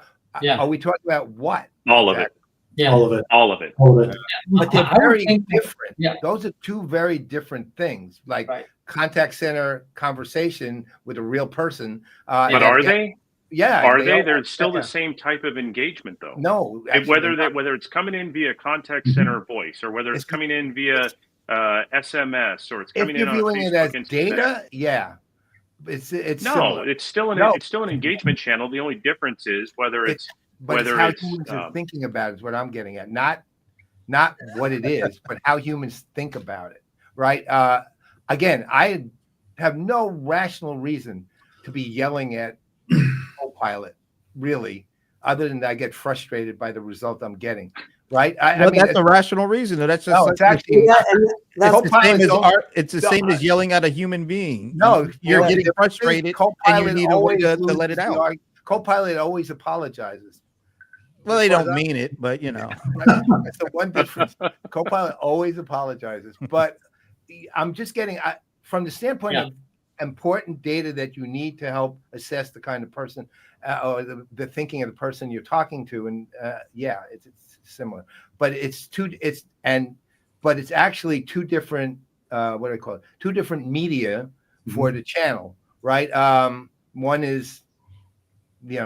about what? All of it. Yeah. All of it. All of it. All of it. But they're very different. Yeah. Those are two very different things, like contact center conversation with a real person. But are they? Yeah. Are they? They're still the same type of engagement, though. No. Whether it's coming in via contact center voice, or whether it's coming in via SMS, or it's coming in on viewing Facebook it as and data, it's no, similar. it's still an engagement channel. The only difference is whether it's how humans are thinking about it is what I'm getting at. Not what it is, but how humans think about it. Right. Again, I have no rational reason to be yelling at Copilot, really, other than that I get frustrated by the result I'm getting. Right. I mean, that's a rational reason. That's just it's actually it's the same as yelling at a human being. No, you're getting frustrated and you need a way to let it out. Copilot always apologizes. Well, they don't mean it, but you know. That's the one difference. Copilot always apologizes. But I'm just getting, from the standpoint of important data that you need to help assess the kind of person or the thinking of the person you're talking to, and it's similar. But it's actually two different what do I call it? Two different media for the channel, right? One is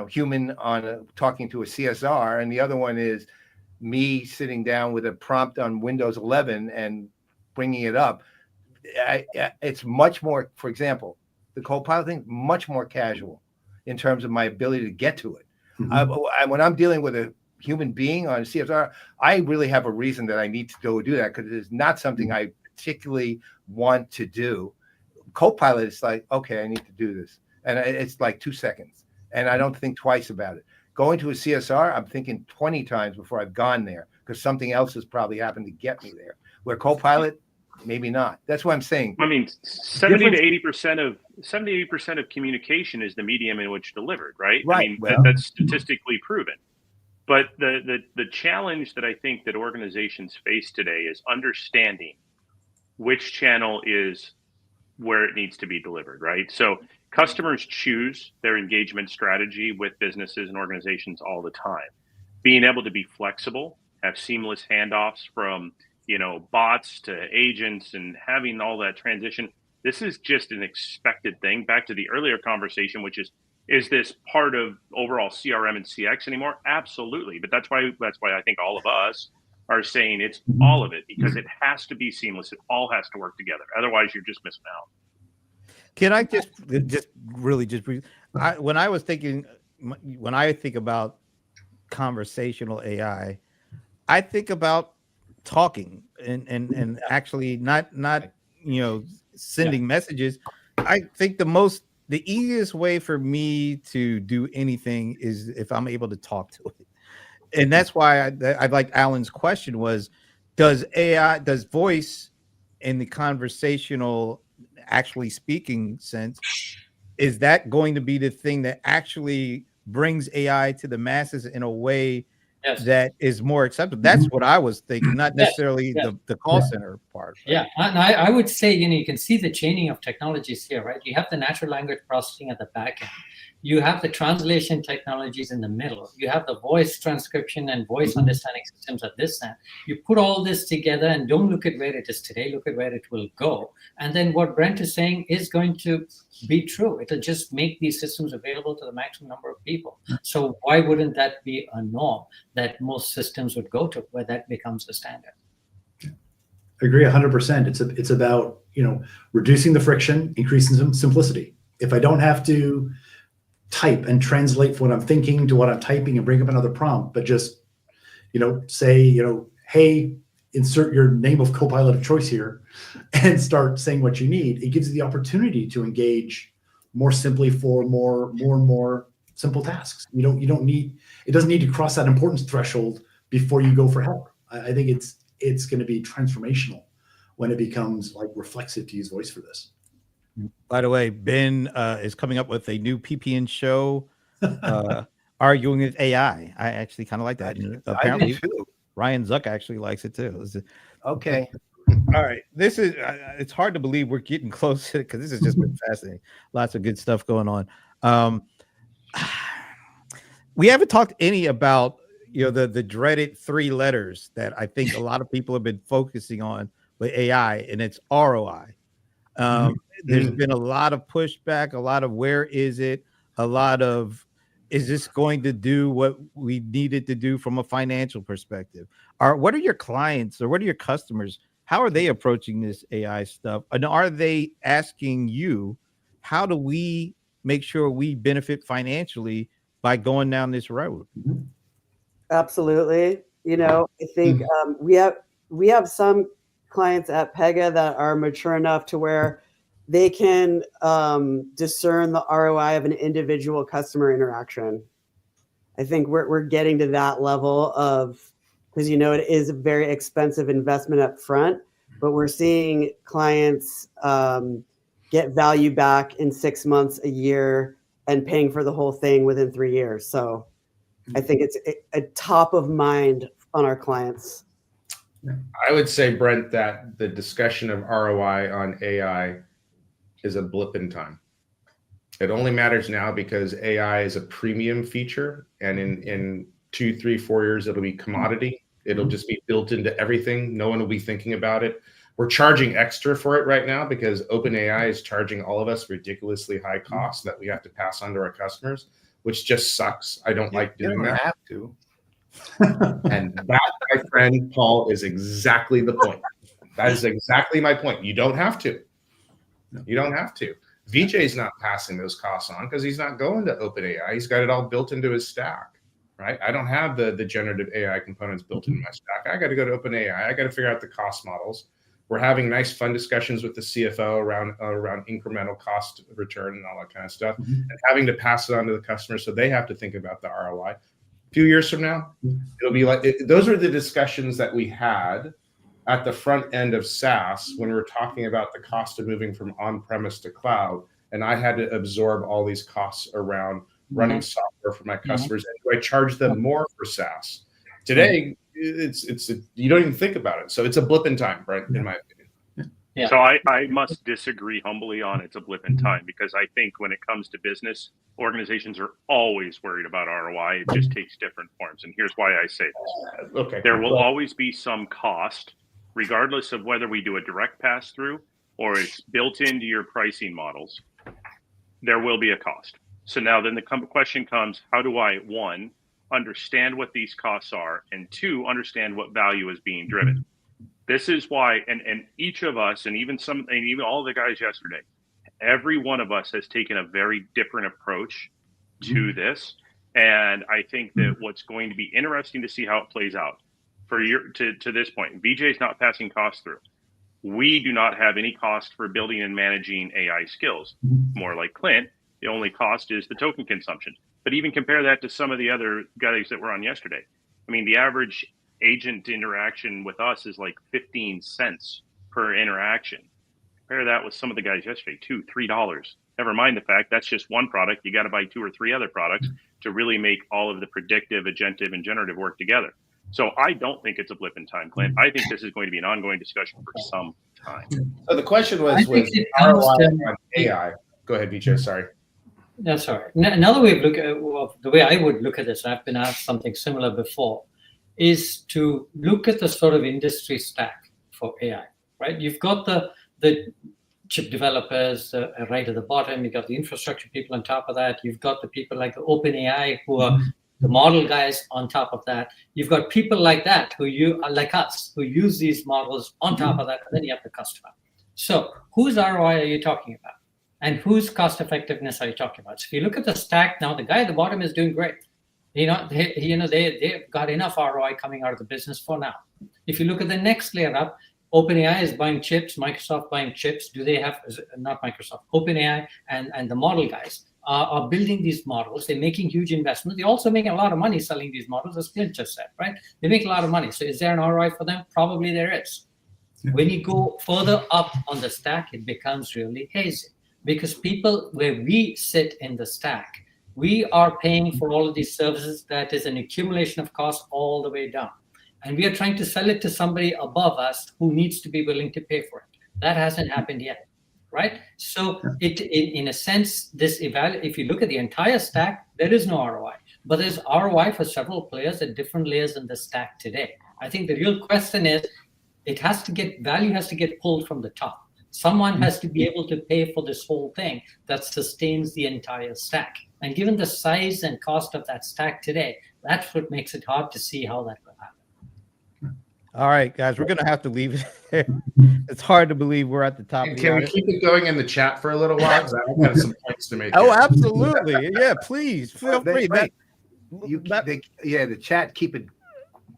human on talking to a CSR, and the other one is me sitting down with a prompt on Windows 11 and bringing it up. It's much more, for example, the Copilot thing, much more casual in terms of my ability to get to it. When I'm dealing with a human being on a CSR, I really have a reason that I need to go do that, because it's not something I particularly want to do. Copilot is like, okay, I need to do this. And it's like 2 seconds. And I don't think twice about it. Going to a CSR, I'm thinking 20 times before I've gone there, because something else has probably happened to get me there. Where Copilot, maybe not. That's what I'm saying. I mean, 70 to 80% of communication is the medium in which delivered, right? Right. I mean, that's statistically proven. But the challenge that I think that organizations face today is understanding which channel is where it needs to be delivered, right? So customers choose their engagement strategy with businesses and organizations all the time. Being able to be flexible, have seamless handoffs from bots to agents, and having all that transition. This is just an expected thing. Back to the earlier conversation, which is Is this part of overall CRM and CX anymore? Absolutely. But that's why I think all of us are saying it's all of it, because it has to be seamless. It all has to work together. Otherwise, you're just missing out. Can I just really brief? When I think about conversational AI, I think about talking and actually not sending messages. I think the easiest way for me to do anything is if I'm able to talk to it. And that's why I like Alan's question was, does voice in the conversational, actually speaking sense, is that going to be the thing that actually brings AI to the masses in a way that is more acceptable? That's what I was thinking, not necessarily the call center part. Yeah, and I would say, you can see the chaining of technologies here, right? You have the natural language processing at the back end. You have the translation technologies in the middle. You have the voice transcription and voice understanding systems at this end. You put all this together and don't look at where it is today, look at where it will go. And then what Brent is saying is going to be true. It'll just make these systems available to the maximum number of people. So why wouldn't that be a norm that most systems would go to, where that becomes the standard? I agree 100%. It's about, reducing the friction, increasing some simplicity. If I don't have to type and translate what I'm thinking to what I'm typing and bring up another prompt, but just, say, hey, insert your name of Copilot of choice here and start saying what you need. It gives you the opportunity to engage more simply for more and more simple tasks. You don't need, it doesn't need to cross that importance threshold before you go for help. I think it's going to be transformational when it becomes like reflexive, to use voice for this. By the way, Ben is coming up with a new PPN show, arguing with AI. I actually kind of like that. And apparently, Ryan Zuck actually likes it too. Okay. All right. This is, it's hard to believe we're getting close to it, because this has just been fascinating. Lots of good stuff going on. We haven't talked any about, the dreaded 3 letters that I think a lot of people have been focusing on with AI, and it's ROI. There's been a lot of pushback, a lot of where is it, a lot of, is this going to do what we needed to do from a financial perspective? What are your clients, or what are your customers? How are they approaching this AI stuff? And are they asking you, how do we make sure we benefit financially by going down this road? Absolutely. I think we have some clients at Pega that are mature enough to where they can discern the ROI of an individual customer interaction. I think we're getting to that level of, because it is a very expensive investment up front, but we're seeing clients get value back in 6 months, a year, and paying for the whole thing within 3 years. So I think it's a top of mind on our clients. I would say, Brent, that the discussion of ROI on AI is a blip in time. It only matters now because AI is a premium feature, and in 2, 3, 4 years, it'll be commodity. It'll just be built into everything. No one will be thinking about it. We're charging extra for it right now because OpenAI is charging all of us ridiculously high costs that we have to pass on to our customers, which just sucks. I don't like doing that. Have to. And that, my friend Paul, is exactly the point. That is exactly my point. You don't have to. You don't have to. Vijay's not passing those costs on because he's not going to OpenAI. He's got it all built into his stack, right? I don't have the generative AI components built into my stack. I got to go to OpenAI. I got to figure out the cost models. We're having nice, fun discussions with the CFO around incremental cost return and all that kind of stuff, and having to pass it on to the customer, so they have to think about the ROI. A few years from now, it'll be like those are the discussions that we had at the front end of SaaS when we were talking about the cost of moving from on-premise to cloud, and I had to absorb all these costs around running software for my customers. And do I charge them more for SaaS? Today, it's you don't even think about it. So it's a blip in time, Brent, in my opinion. Yeah. So I must disagree humbly on it's a blip in time, because I think when it comes to business, organizations are always worried about ROI. It just takes different forms. And here's why I say this. Okay. There will always be some cost, regardless of whether we do a direct pass-through or it's built into your pricing models. There will be a cost. So now then the question comes, how do I, one, understand what these costs are, and two, understand what value is being driven? This is why, and each of us, and even all the guys yesterday, every one of us has taken a very different approach to this. And I think that what's going to be interesting to see how it plays out to this point, Vijay's not passing costs through. We do not have any cost for building and managing AI skills. More like Clint, the only cost is the token consumption. But even compare that to some of the other guys that were on yesterday. I mean, the average agent interaction with us is like 15 cents per interaction. Compare that with some of the guys yesterday, $2, $3. Never mind the fact that's just one product. You got to buy 2 or 3 other products to really make all of the predictive, agentive, and generative work together. So I don't think it's a blip in time, Clint. I think this is going to be an ongoing discussion for some time. So the question was ROI on AI. Go ahead, Vijay. Sorry. That's all right. Another way of look at the way I would look at this, I've been asked something similar before, is to look at the sort of industry stack for AI. Right? You've got the chip developers right at the bottom. You've got the infrastructure people on top of that. You've got the people like the OpenAI who are the model guys on top of that. You've got people like that like us who use these models on top of that, and then you have the customer. So whose ROI are you talking about? And whose cost effectiveness are you talking about? So if you look at the stack now, the guy at the bottom is doing great. They've got enough ROI coming out of the business for now. If you look at the next layer up, OpenAI is buying chips, Microsoft buying chips. Do they have, not Microsoft, OpenAI and the model guys are building these models. They're making huge investments. They're also making a lot of money selling these models, as Clint just said, right? They make a lot of money. So is there an ROI for them? Probably there is. When you go further up on the stack, it becomes really hazy. Because people, where we sit in the stack, we are paying for all of these services. That is an accumulation of costs all the way down. And we are trying to sell it to somebody above us who needs to be willing to pay for it. That hasn't happened yet, right? So in a sense, if you look at the entire stack, there is no ROI. But there's ROI for several players at different layers in the stack today. I think the real question is, value has to get pulled from the top. Someone has to be able to pay for this whole thing that sustains the entire stack. And given the size and cost of that stack today, that's what makes it hard to see how that will happen. All right, guys, we're going to have to leave it there. It's hard to believe we're at the top. Can we keep it going in the chat for a little while? Because I've got some points to make. Oh, absolutely. Yeah, please. Feel free. The chat keep it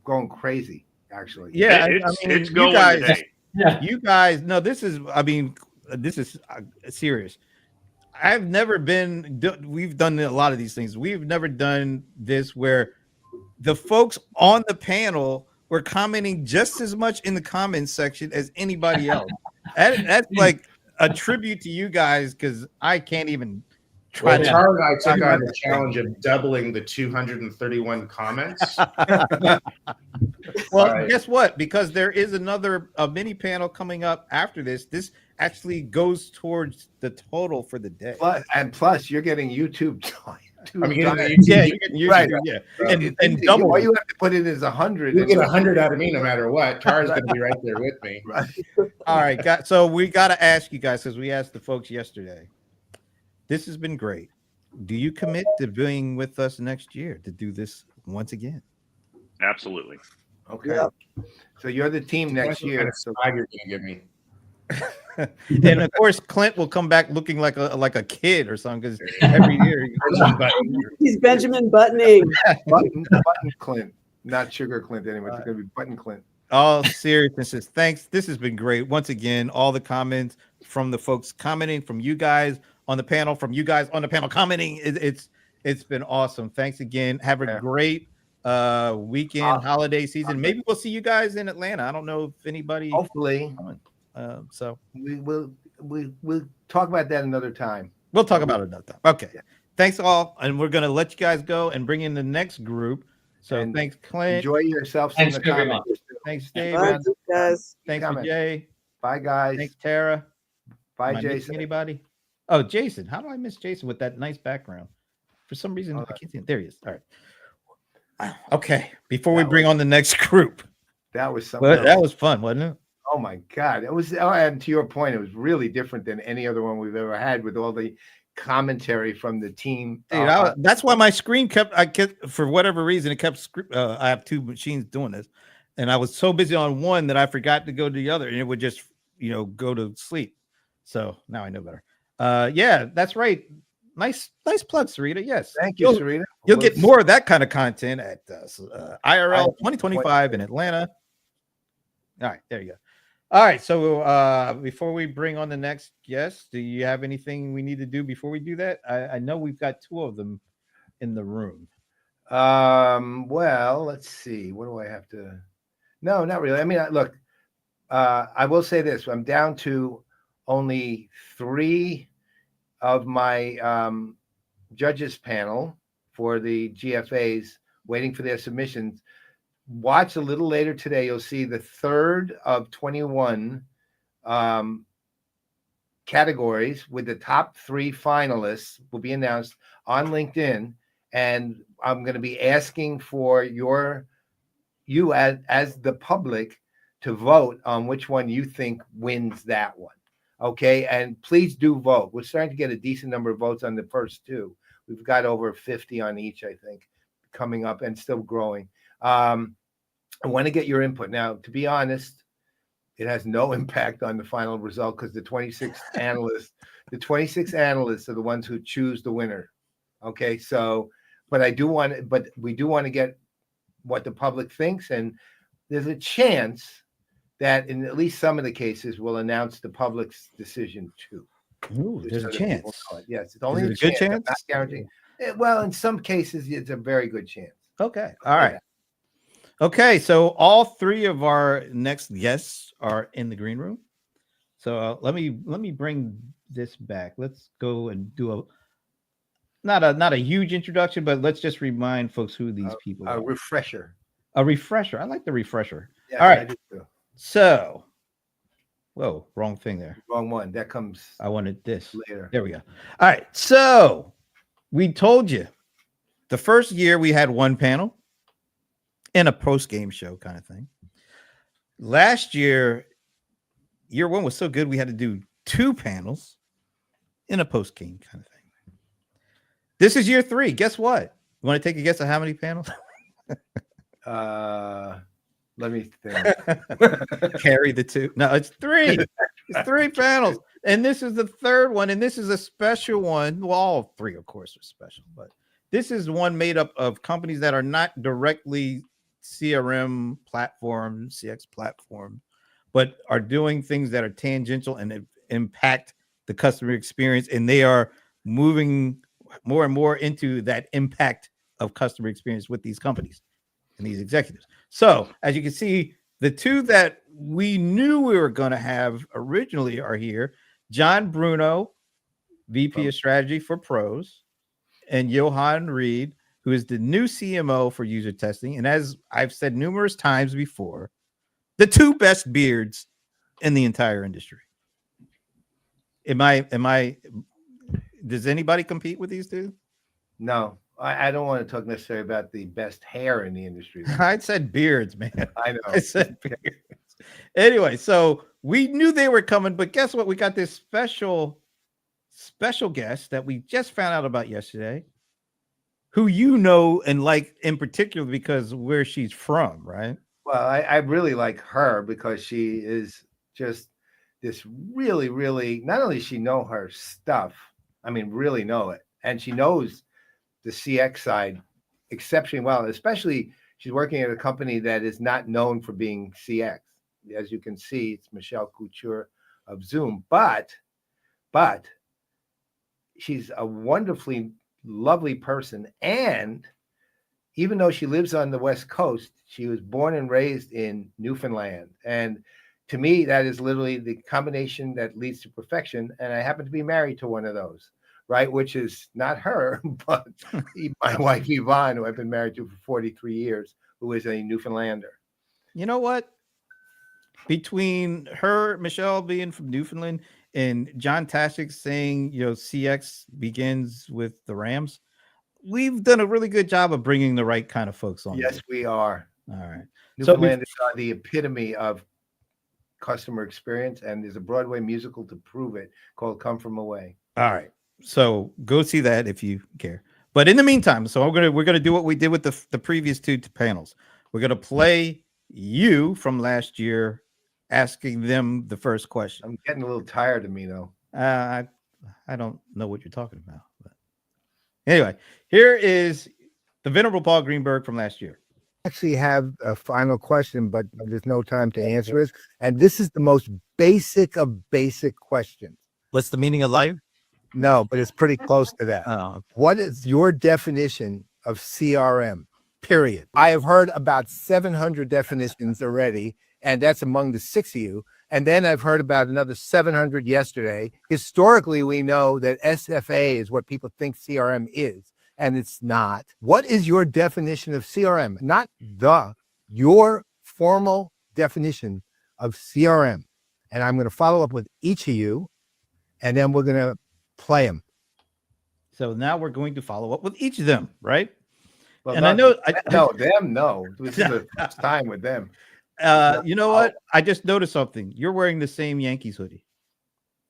going crazy, actually. Yeah, it's going today. Yeah, you guys, no, this is serious. I've never we've done a lot of these things. We've never done this where the folks on the panel were commenting just as much in the comments section as anybody else. That's like a tribute to you guys, because I can't even try to. Tara and I took on the challenge of doubling the 231 comments. Well, guess what? Because there is another mini panel coming up after this. This actually goes towards the total for the day. Plus, you're getting YouTube time. I'm getting the YouTube. Yeah, you're getting YouTube. Right. Yeah, and double. All you have to put in is 100. You get 100 out of me no matter what. Tara's going to be right there with me. Right. All right, so we got to ask you guys, because we asked the folks yesterday. This has been great. Do you commit to being with us next year to do this once again? Absolutely. Okay. Yep. So you're the team next year. So you're going to give me. And of course, Clint will come back looking like a kid or something, because every year he's Benjamin Buttoning. Button Clint, not Sugar Clint anymore. It's going to be Button Clint. All seriousness, thanks. This has been great. Once again, all the comments from the folks commenting, from you guys on the panel, from you guys on the panel commenting, it's been awesome. Thanks again. Have a great weekend, holiday season. Maybe we'll see you guys in Atlanta. I don't know if anybody. Hopefully. So we'll talk about that another time. We'll talk about it another time. Okay. Yeah. Thanks all, and we're gonna let you guys go and bring in the next group. So thanks, Clint. Enjoy yourselves. Thanks, everyone. Thanks, Dave. Bye, guys. Thanks, Vijay. Bye, guys. Thanks, Tara. Bye, Jason. Anybody? Oh, Jason. How do I miss Jason with that nice background? For some reason, I can't see him. There he is. All right. Okay. Before we bring on the next group. That was something. That was fun, wasn't it? Oh my God. It was, and to your point, it was really different than any other one we've ever had, with all the commentary from the team. Dude, that's why my screen kept for whatever reason, it kept, I have two machines doing this, and I was so busy on one that I forgot to go to the other, and it would just, go to sleep. So now I know better. Yeah, that's right. Nice plug, Sarita. Yes. Thank you, Sarita. You'll get more of that kind of content at IRL 2025 in Atlanta. All right, there you go. All right, so before we bring on the next guest, do you have anything we need to do before we do that? I know we've got two of them in the room. Well, let's see. What do I have to? No, not really. I mean, look, I will say this. I'm down to only 3 of my judges panel for the GFAs waiting for their submissions. Watch a little later today. You'll see the 3rd of 21 categories with the top 3 finalists will be announced on LinkedIn. And I'm going to be asking for you as the public to vote on which one you think wins that one. Okay. And please do vote. We're starting to get a decent number of votes on the first 2. We've got over 50 on each, I think, coming up and still growing. I want to get your input. Now, to be honest, it has no impact on the final result because the 26 analysts are the ones who choose the winner. Okay. So, but we do want to get what the public thinks. And there's a chance that in at least some of the cases we'll announce the public's decision too. Ooh, there's a chance. Yes, it's only a good chance. I'm not guaranteeing. Well, in some cases, it's a very good chance. Okay. All right. Okay. So all 3 of our next guests are in the green room. So let me bring this back. Let's go and do not a huge introduction, but let's just remind folks who these people are. A refresher. A refresher. I like the refresher. Yeah, all right. I do too. So, whoa, wrong thing there. Wrong one. That comes. I wanted this later. There we go. All right. So we told you the first year we had 1 panel and a post-game show kind of thing. Last year 1 was so good we had to do 2 panels in a post-game kind of thing. This is year 3. Guess what? You want to take a guess at how many panels? Let me think. Carry the 2. No, it's 3. It's 3 panels. And this is the 3rd one. And this is a special one. Well, all 3, of course, are special. But this is one made up of companies that are not directly CRM platform, CX platform, but are doing things that are tangential and impact the customer experience. And they are moving more and more into that impact of customer experience with these companies and these executives. So as you can see, the 2 that we knew we were going to have originally are here. John Bruno, VP of Strategy for Pros, and Johan Reed, who is the new CMO for user testing. And as I've said numerous times before, the 2 best beards in the entire industry. Does anybody compete with these 2? No, I don't want to talk necessarily about the best hair in the industry. I said beards, man. I know. I said beards. Anyway, so we knew they were coming, but guess what? We got this special guest that we just found out about yesterday, who and like in particular because where she's from, right? Well, I really like her because she is just this really, really, not only does she know her stuff, I mean, really know it. And she knows the CX side exceptionally well, especially she's working at a company that is not known for being CX. As you can see, it's Michelle Couture of Zoom, but she's a wonderfully lovely person. And even though she lives on the West Coast, she was born and raised in Newfoundland. And to me, that is literally the combination that leads to perfection. And I happen to be married to one of those, right? Which is not her, but my wife, Yvonne, who I've been married to for 43 years, who is a Newfoundlander. You know what? Between her, Michelle being from Newfoundland, and John Tashik saying, CX begins with the Rams, we've done a really good job of bringing the right kind of folks on. Yes, we are. All right. Newfoundland is the epitome of customer experience, and there's a Broadway musical to prove it called Come From Away. All right. So go see that if you care. But in the meantime, so we're gonna do what we did with the previous two panels. We're gonna play you from last year, asking them the first question. I'm getting a little tired of me though. I don't know what you're talking about. But anyway, here is the venerable Paul Greenberg from last year. Actually have a final question, but there's no time to answer it. And this is the most basic of basic questions. What's the meaning of life? No, but it's pretty close to that. Oh, What is your definition of CRM? Period. I have heard about 700 definitions already, and that's among the 6 of you. And then I've heard about another 700 yesterday. Historically, we know that SFA is what people think CRM is, and it's not. What is your definition of CRM? Not your formal definition of CRM. And I'm going to follow up with each of you, and then we're going to play them. so now we're going to follow up with each of them, right? Well, And I know no. This is the first time with them. You know what? I just noticed something. You're wearing the same Yankees hoodie.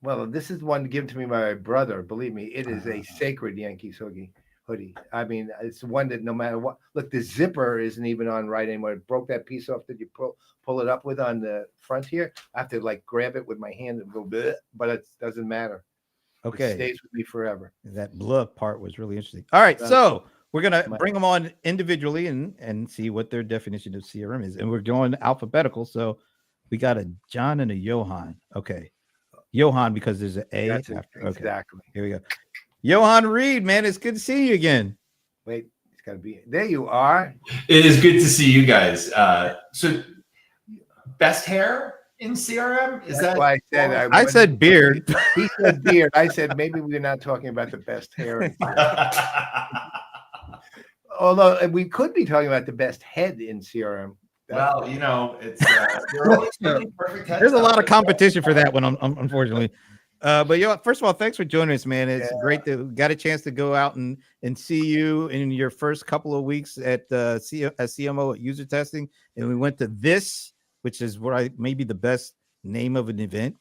Well, this is one given to me by my brother. Believe me, it is a sacred Yankees hoodie. I mean, it's one that no matter what. Look, the zipper isn't even on right anymore. It broke that piece off that you pull it up with on the front here. I have to like grab it with my hand and go, bleh, but it doesn't matter. Okay. It stays with me forever. That blood part was really interesting. All right, so we're gonna bring them on individually and see what their definition of CRM is, and we're going alphabetical. So we got a John and a Johan. Okay, Johan because there's an A That's after. it. Okay, Exactly. here we go. Johan Reed, man, it's good to see you again. Wait, it's got to be there. You are. It is good to see you guys. So, best hair in CRM is That's that? why I said I said beard. He said beard. I said maybe we're not talking about the best hair. Although we could be talking about the best head in CRM. Well, you know, it's there are always really perfect heads There's a out lot of there. competition for that one, unfortunately. But first of all, thanks for joining us, man. It's great that got a chance to go out and see you in your first couple of weeks at CMO at user testing, and we went to this, which is maybe the best name of an event.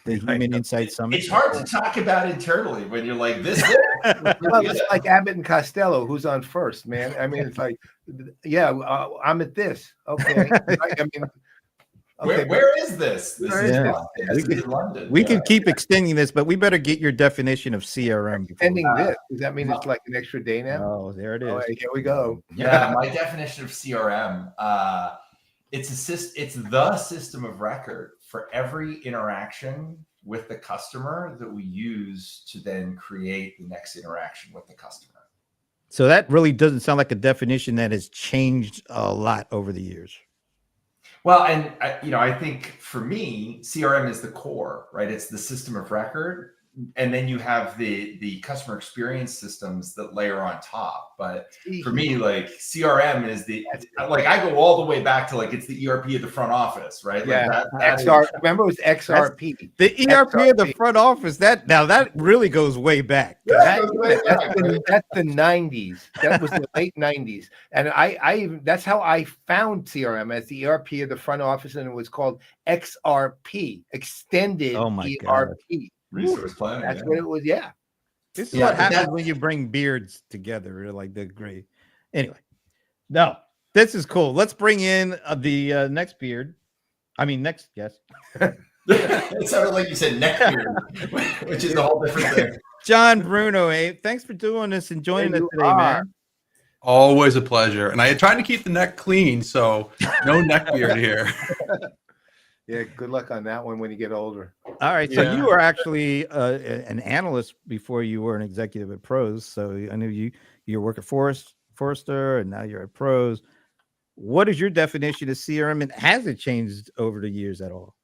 The Human Insight Summit. It's hard to talk about internally when you're like this. Well, it's like Abbott and Costello, who's on first, man. I mean, it's like, yeah, I'm at this. Okay. I mean, okay. Where is this? This Where is is London. this? This is in London. We Yeah. can keep extending this, but we better get your definition of CRM. Extending this. Does that mean it's like an extra day now? Oh, there it is. All right, here we go. Yeah, my definition of CRM, it's the system of record for every interaction with the customer that we use to then create the next interaction with the customer. So that really doesn't sound like a definition that has changed a lot over the years. Well, and I think for me, CRM is the core, right? It's the system of record, and then you have the customer experience systems that layer on top. But for me, like CRM is I go all the way back to it's the ERP of the front office, right? Yeah, that XR. Remember, it was XRP. The ERP of the front office. That really goes way back. That's the 90s. That was the late 90s. And I even that's how I found CRM as the ERP of the front office, and it was called XRP, extended Oh my ERP. God. resource planning. That's what it was. Yeah. This is what happens when you bring beards together. Like the great. Anyway, no, this is cool. Let's bring in the next beard. I mean, next guest. It sounded like you said neck beard, which is a whole different thing. John Bruno, thanks for doing this and joining us today, man. Always a pleasure. And I tried to keep the neck clean, so no neck beard here. Yeah. Good luck on that one when you get older. All right. So you were actually an analyst before you were an executive at Pros. So I knew you work at Forrester, and now you're at Pros. What is your definition of CRM, and has it changed over the years at all?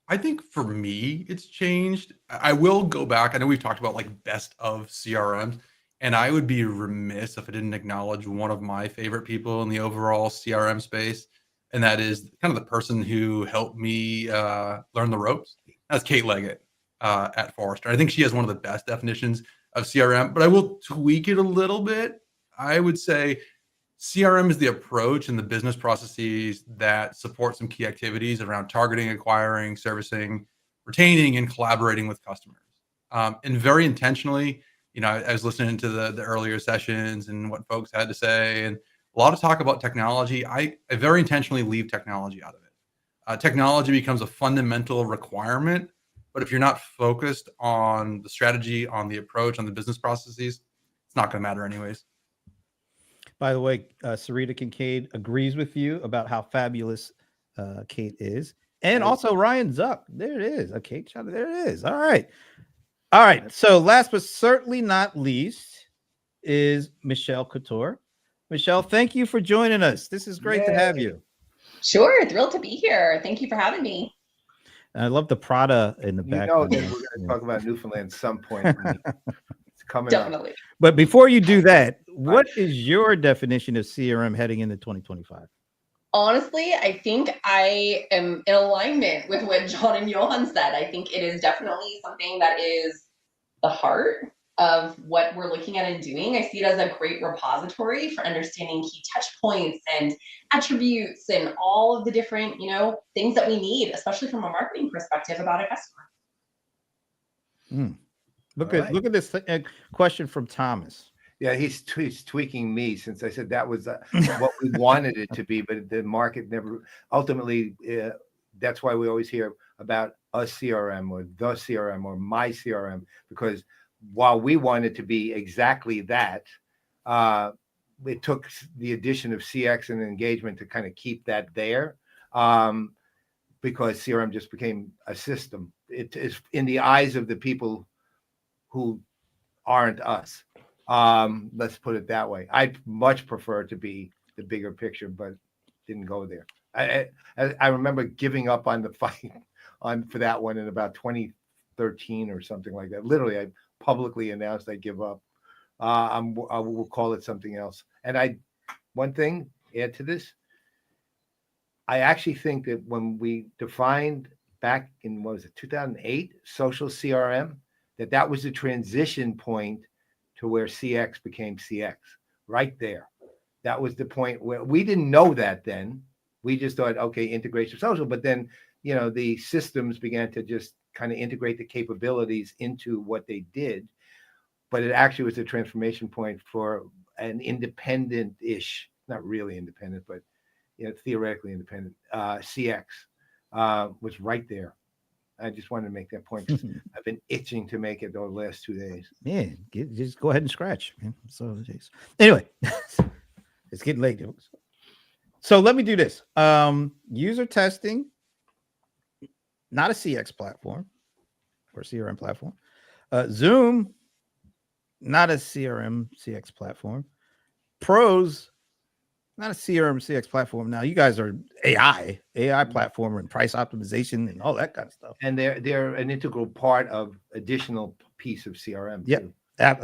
I think for me, it's changed. I will go back. I know we've talked about best of CRMs, and I would be remiss if I didn't acknowledge one of my favorite people in the overall CRM space. And that is kind of the person who helped me learn the ropes. That's Kate Leggett at Forrester. I think she has one of the best definitions of CRM, but I will tweak it a little bit. I would say CRM is the approach and the business processes that support some key activities around targeting, acquiring, servicing, retaining, and collaborating with customers. And very intentionally, I was listening to the earlier sessions and what folks had to say, and a lot of talk about technology. I very intentionally leave technology out of it. Technology becomes a fundamental requirement, but if you're not focused on the strategy, on the approach, on the business processes, it's not going to matter anyways. By the way, Sarita Kincaid agrees with you about how fabulous Kate is. And also Ryan Zuck. There it is. Okay, there it is. All right. All right. So last but certainly not least is Michelle Couture. Michelle, thank you for joining us. This is great to have you. Sure. Thrilled to be here. Thank you for having me. I love the Prada in the background. That we're going to talk about Newfoundland at some point. It's coming Definitely. up. But before you do that, what is your definition of CRM heading into 2025? Honestly, I think I am in alignment with what John and Johan said. I think it is definitely something that is the heart of what we're looking at and doing. I see it as a great repository for understanding key touch points and attributes and all of the different, things that we need, especially from a marketing perspective about a customer. Look at this question from Thomas. Yeah, he's tweaking me since I said that was what we wanted it to be, but the market never ultimately. That's why we always hear about a CRM or the CRM or my CRM, because while we wanted to be exactly that, it took the addition of CX and engagement to kind of keep that there, because CRM just became a system. It is in the eyes of the people who aren't us. Let's put it that way. I'd much prefer to be the bigger picture, but didn't go there. I remember giving up on the fight for that one in about 2013 or something like that. Literally, I publicly announced I give up. I will call it something else. And one thing, add to this, I actually think that when we defined back in, 2008, social CRM, that was the transition point to where CX became CX, right there. That was the point where we didn't know that then. We just thought, okay, integration social, but then, the systems began to just kind of integrate the capabilities into what they did. But it actually was a transformation point for an independent-ish, not really independent, but theoretically independent, CX was right there. I just wanted to make that point because I've been itching to make it the last 2 days. Yeah, just go ahead and scratch. Man. So anyway, it's getting late. So let me do this. User testing, not a CX platform or CRM platform. Zoom, not a CX platform. Pros, not a CX platform. Now you guys are AI platform and price optimization and all that kind of stuff. And they're an integral part of additional piece of CRM. Yeah.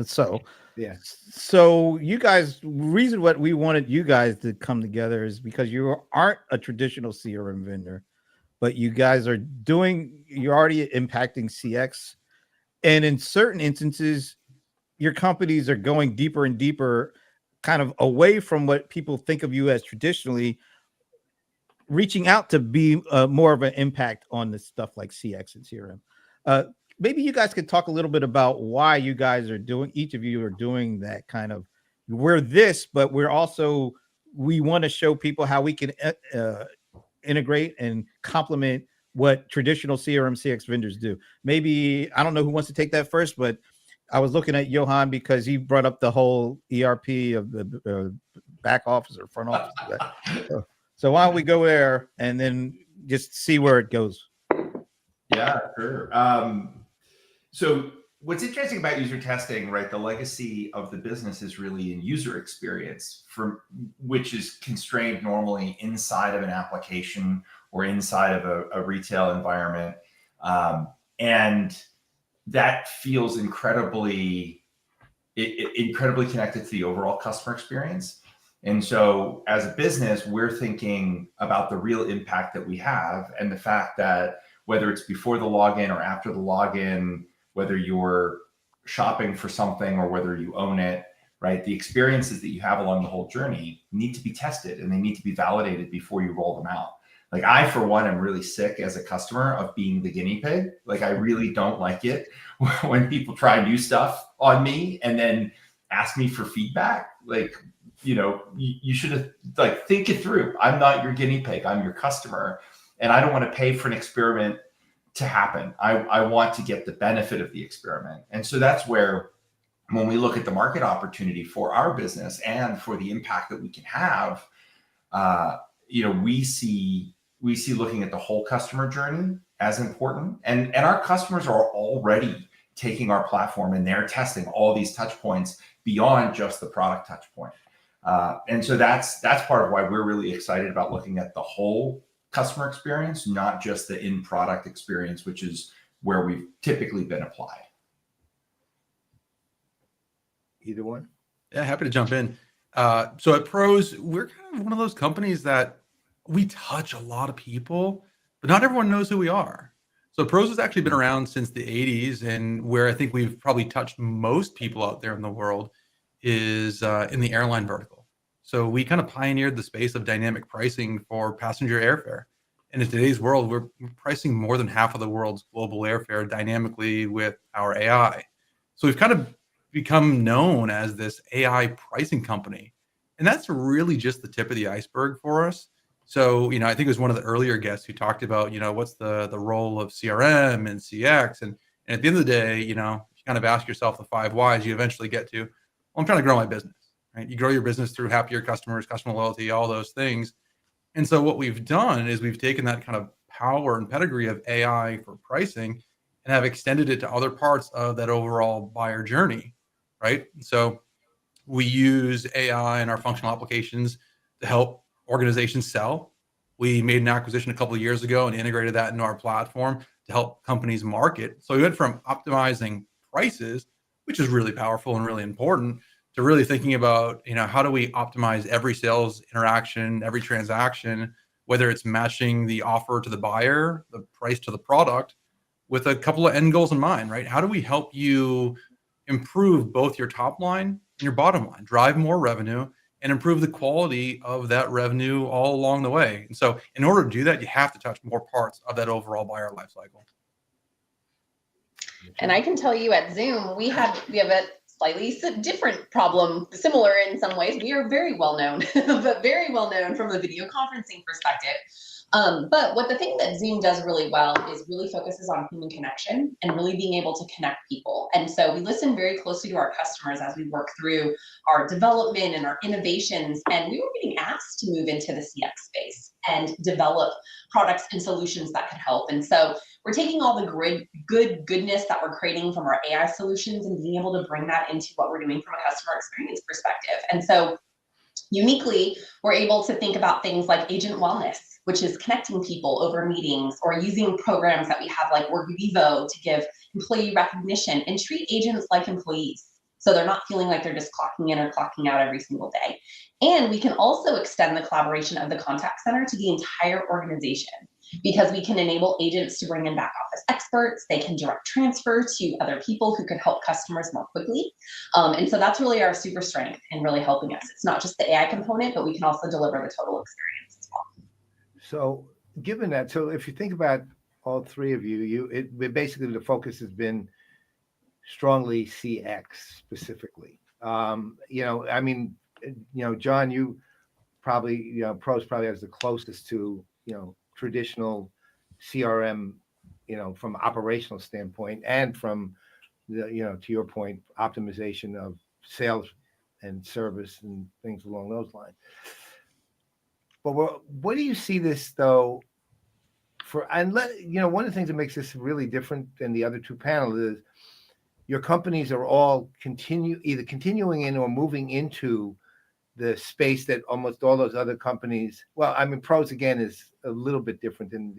So yeah. So you guys, reason what we wanted you guys to come together is because you aren't a traditional CRM vendor, but you guys are you're already impacting CX, and in certain instances, your companies are going deeper and deeper, kind of away from what people think of you as traditionally, reaching out to be more of an impact on the stuff like CX and CRM. Maybe you guys could talk a little bit about why you guys are each of you are doing that kind of, we're this, but we want to show people how we can integrate and complement what traditional CRM CX vendors do. Maybe, I don't know who wants to take that first, but I was looking at Johan because he brought up the whole ERP of the back office or front office. So why don't we go there and then just see where it goes? Yeah, sure. So what's interesting about user testing, right? The legacy of the business is really in user experience, which is constrained normally inside of an application or inside of a retail environment. And that feels incredibly connected to the overall customer experience. And so as a business, we're thinking about the real impact that we have and the fact that whether it's before the login or after the login, whether you're shopping for something or whether you own it, right? The experiences that you have along the whole journey need to be tested and they need to be validated before you roll them out. Like I, for one, am really sick as a customer of being the guinea pig. Like I really don't like it when people try new stuff on me and then ask me for feedback. Like, you should have like think it through. I'm not your guinea pig. I'm your customer, and I don't want to pay for an experiment to happen. I want to get the benefit of the experiment. And so that's where, when we look at the market opportunity for our business and for the impact that we can have, we see looking at the whole customer journey as important. And our customers are already taking our platform and they're testing all these touch points beyond just the product touch point. And so that's part of why we're really excited about looking at the whole customer experience, not just the in-product experience, which is where we've typically been applied. Either one? Yeah, happy to jump in. So at Pros, we're kind of one of those companies that we touch a lot of people, but not everyone knows who we are. So Pros has actually been around since the 80s, and where I think we've probably touched most people out there in the world is in the airline vertical. So we kind of pioneered the space of dynamic pricing for passenger airfare. And in today's world, we're pricing more than half of the world's global airfare dynamically with our AI. So we've kind of become known as this AI pricing company. And that's really just the tip of the iceberg for us. So, I think it was one of the earlier guests who talked about, what's the role of CRM and CX. And at the end of the day, you kind of ask yourself the 5 whys, you eventually get to, well, I'm trying to grow my business, right? You grow your business through happier customers, customer loyalty, all those things. And so what we've done is we've taken that kind of power and pedigree of AI for pricing and have extended it to other parts of that overall buyer journey, right? So we use AI in our functional applications to help organizations sell. We made an acquisition a couple of years ago and integrated that into our platform to help companies market. So we went from optimizing prices, which is really powerful and really important, to really thinking about, how do we optimize every sales interaction, every transaction, whether it's matching the offer to the buyer, the price to the product, with a couple of end goals in mind, right? How do we help you improve both your top line and your bottom line, drive more revenue, and improve the quality of that revenue all along the way? And so in order to do that, you have to touch more parts of that overall buyer lifecycle. And I can tell you at Zoom, we have a slightly different problem, similar in some ways. We are very well known, but very well known from a video conferencing perspective. But the thing that Zoom does really well is really focuses on human connection and really being able to connect people. And so we listen very closely to our customers as we work through our development and our innovations. And we were getting asked to move into the CX space and develop products and solutions that could help. And so we're taking all the goodness that we're creating from our AI solutions and being able to bring that into what we're doing from a customer experience perspective. And so uniquely, we're able to think about things like agent wellness, which is connecting people over meetings, or using programs that we have like Workvivo to give employee recognition and treat agents like employees. So they're not feeling like they're just clocking in or clocking out every single day. And we can also extend the collaboration of the contact center to the entire organization, because we can enable agents to bring in back office experts. They can direct transfer to other people who could help customers more quickly. And so that's really our super strength in really helping us. It's not just the AI component, but we can also deliver the total experience as well. So given that, so if you think about all three of you, basically the focus has been strongly CX specifically. John, you probably, Pros probably has the closest to, traditional CRM, from operational standpoint, and from the, to your point, optimization of sales and service and things along those lines. But what do you see this though one of the things that makes this really different than the other two panels is your companies are all either continuing in or moving into the space that almost all those other companies, Pros again is a little bit different than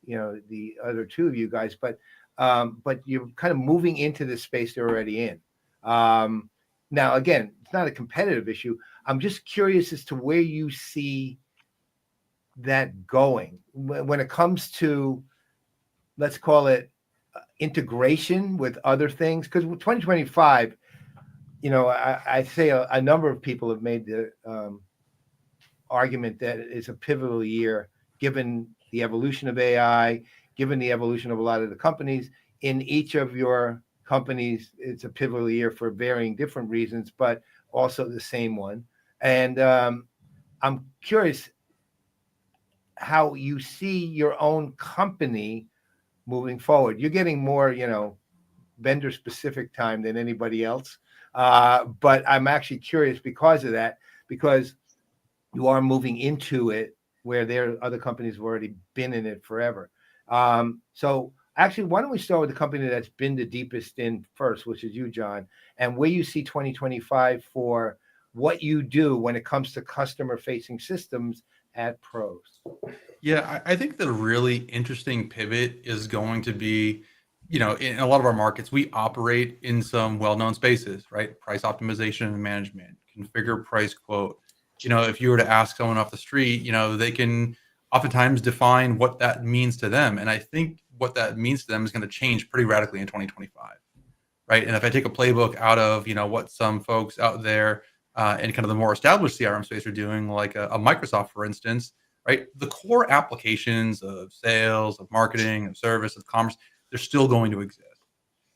the other two of you guys, but you're kind of moving into the space they're already in. Now again, it's not a competitive issue. I'm just curious as to where you see that going when it comes to, let's call it integration with other things, because 2025, I say a number of people have made the argument that it's a pivotal year given the evolution of AI, given the evolution of a lot of the companies. In each of your companies, it's a pivotal year for varying different reasons, but also the same one. And I'm curious how you see your own company moving forward. You're getting more, vendor specific time than anybody else. But I'm actually curious because of that, because you are moving into it where there are other companies have already been in it forever. So actually, why don't we start with the company that's been the deepest in first, which is you, John, and where you see 2025 for what you do when it comes to customer facing systems at pros. Yeah, I think the really interesting pivot is going to be, in a lot of our markets, we operate in some well-known spaces, right? Price optimization and management, configure, price, quote. If you were to ask someone off the street, they can oftentimes define what that means to them. And I think what that means to them is going to change pretty radically in 2025, right? And if I take a playbook out of, what some folks out there in kind of the more established CRM space are doing, like a Microsoft, for instance, right? The core applications of sales, of marketing, of service, of commerce, they're still going to exist.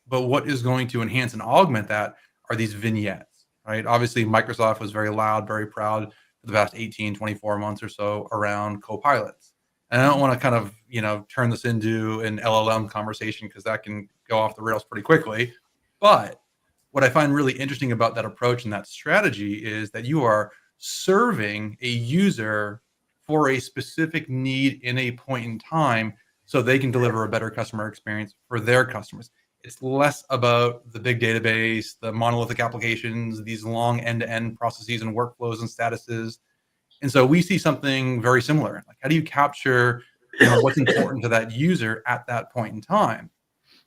But what is going to enhance and augment that are these vignettes, right? Obviously, Microsoft was very loud, very proud for the past 18, 24 months or so around copilots. And I don't want to kind of, turn this into an LLM conversation because that can go off the rails pretty quickly. But what I find really interesting about that approach and that strategy is that you are serving a user for a specific need in a point in time so they can deliver a better customer experience for their customers. It's less about the big database, the monolithic applications, these long end-to-end processes and workflows and statuses. And so we see something very similar. Like, how do you capture what's important to that user at that point in time?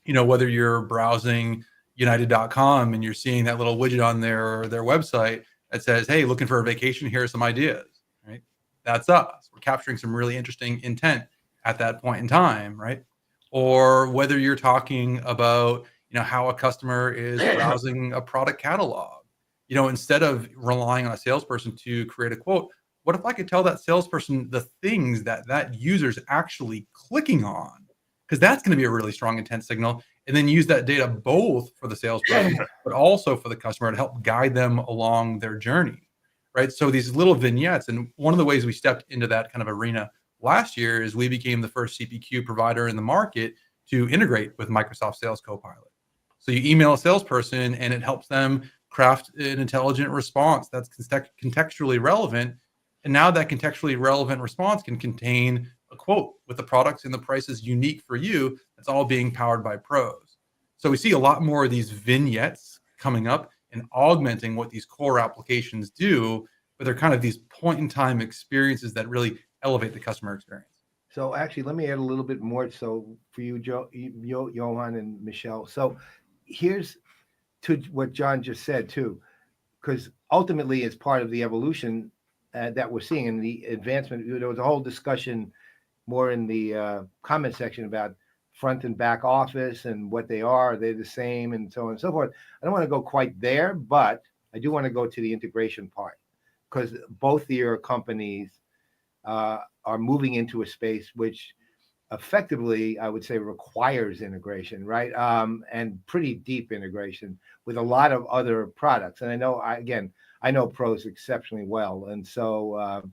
Whether you're browsing united.com and you're seeing that little widget on their website that says, hey, looking for a vacation, here are some ideas, right? That's us. We're capturing some really interesting intent at that point in time, right? Or whether you're talking about, how a customer is browsing a product catalog, instead of relying on a salesperson to create a quote, what if I could tell that salesperson the things that user's actually clicking on? Because that's going to be a really strong intent signal. And then use that data both for the salesperson, but also for the customer to help guide them along their journey, right? So these little vignettes, and one of the ways we stepped into that kind of arena last year is we became the first CPQ provider in the market to integrate with Microsoft Sales Copilot. So you email a salesperson and it helps them craft an intelligent response that's contextually relevant. And now that contextually relevant response can contain a quote with the products and the prices unique for you. That's all being powered by pros. So we see a lot more of these vignettes coming up and augmenting what these core applications do, but they're kind of these point in time experiences that really elevate the customer experience. So actually, let me add a little bit more. So for you, Johan and Michelle. So here's to what John just said too, because ultimately it's part of the evolution that we're seeing in the advancement. There was a whole discussion more in the comment section about front and back office and what they are the same, and so on and so forth. I don't want to go quite there, but I do want to go to the integration part, because both of your companies are moving into a space which effectively, I would say, requires integration, right? And pretty deep integration with a lot of other products. And I know, I know pros exceptionally well. And so,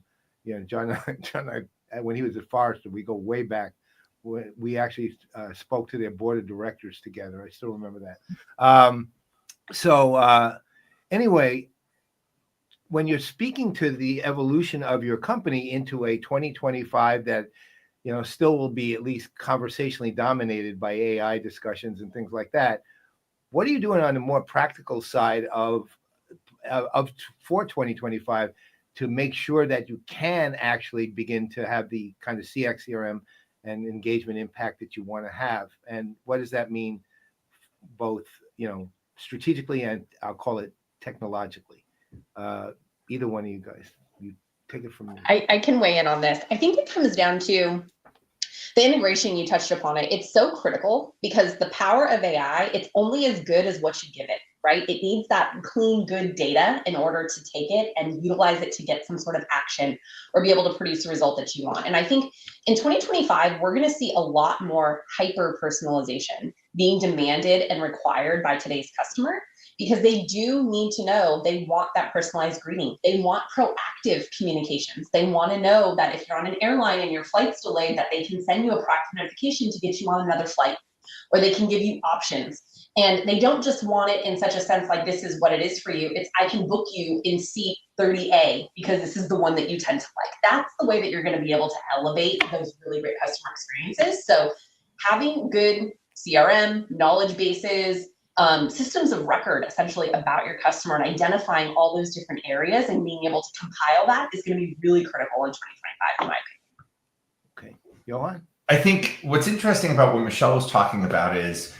John and I, when he was at Forrester, we go way back. We actually spoke to their board of directors together. I still remember that. Anyway, when you're speaking to the evolution of your company into a 2025 that, still will be at least conversationally dominated by AI discussions and things like that, what are you doing on the more practical side of for 2025 to make sure that you can actually begin to have the kind of CXCRM and engagement impact that you want to have? And what does that mean, both, strategically and I'll call it technologically? Either one of you guys, you take it from me. I can weigh in on this. I think it comes down to The integration, you touched upon it, it's so critical because the power of AI, it's only as good as what you give it, right? It needs that clean, good data in order to take it and utilize it to get some sort of action or be able to produce a result that you want. And I think in 2025, we're going to see a lot more hyper personalization being demanded and required by today's customer, because they do need to know, they want that personalized greeting. They want proactive communications. They want to know that if you're on an airline and your flight's delayed, that they can send you a proactive notification to get you on another flight, or they can give you options. And they don't just want it in such a sense like, this is what it is for you. It's, I can book you in seat 30A because this is the one that you tend to like. That's the way that you're going to be able to elevate those really great customer experiences. So having good CRM, knowledge bases, systems of record essentially about your customer and identifying all those different areas and being able to compile that is going to be really critical in 2025, in my opinion. Okay, Johan? I think what's interesting about what Michelle was talking about is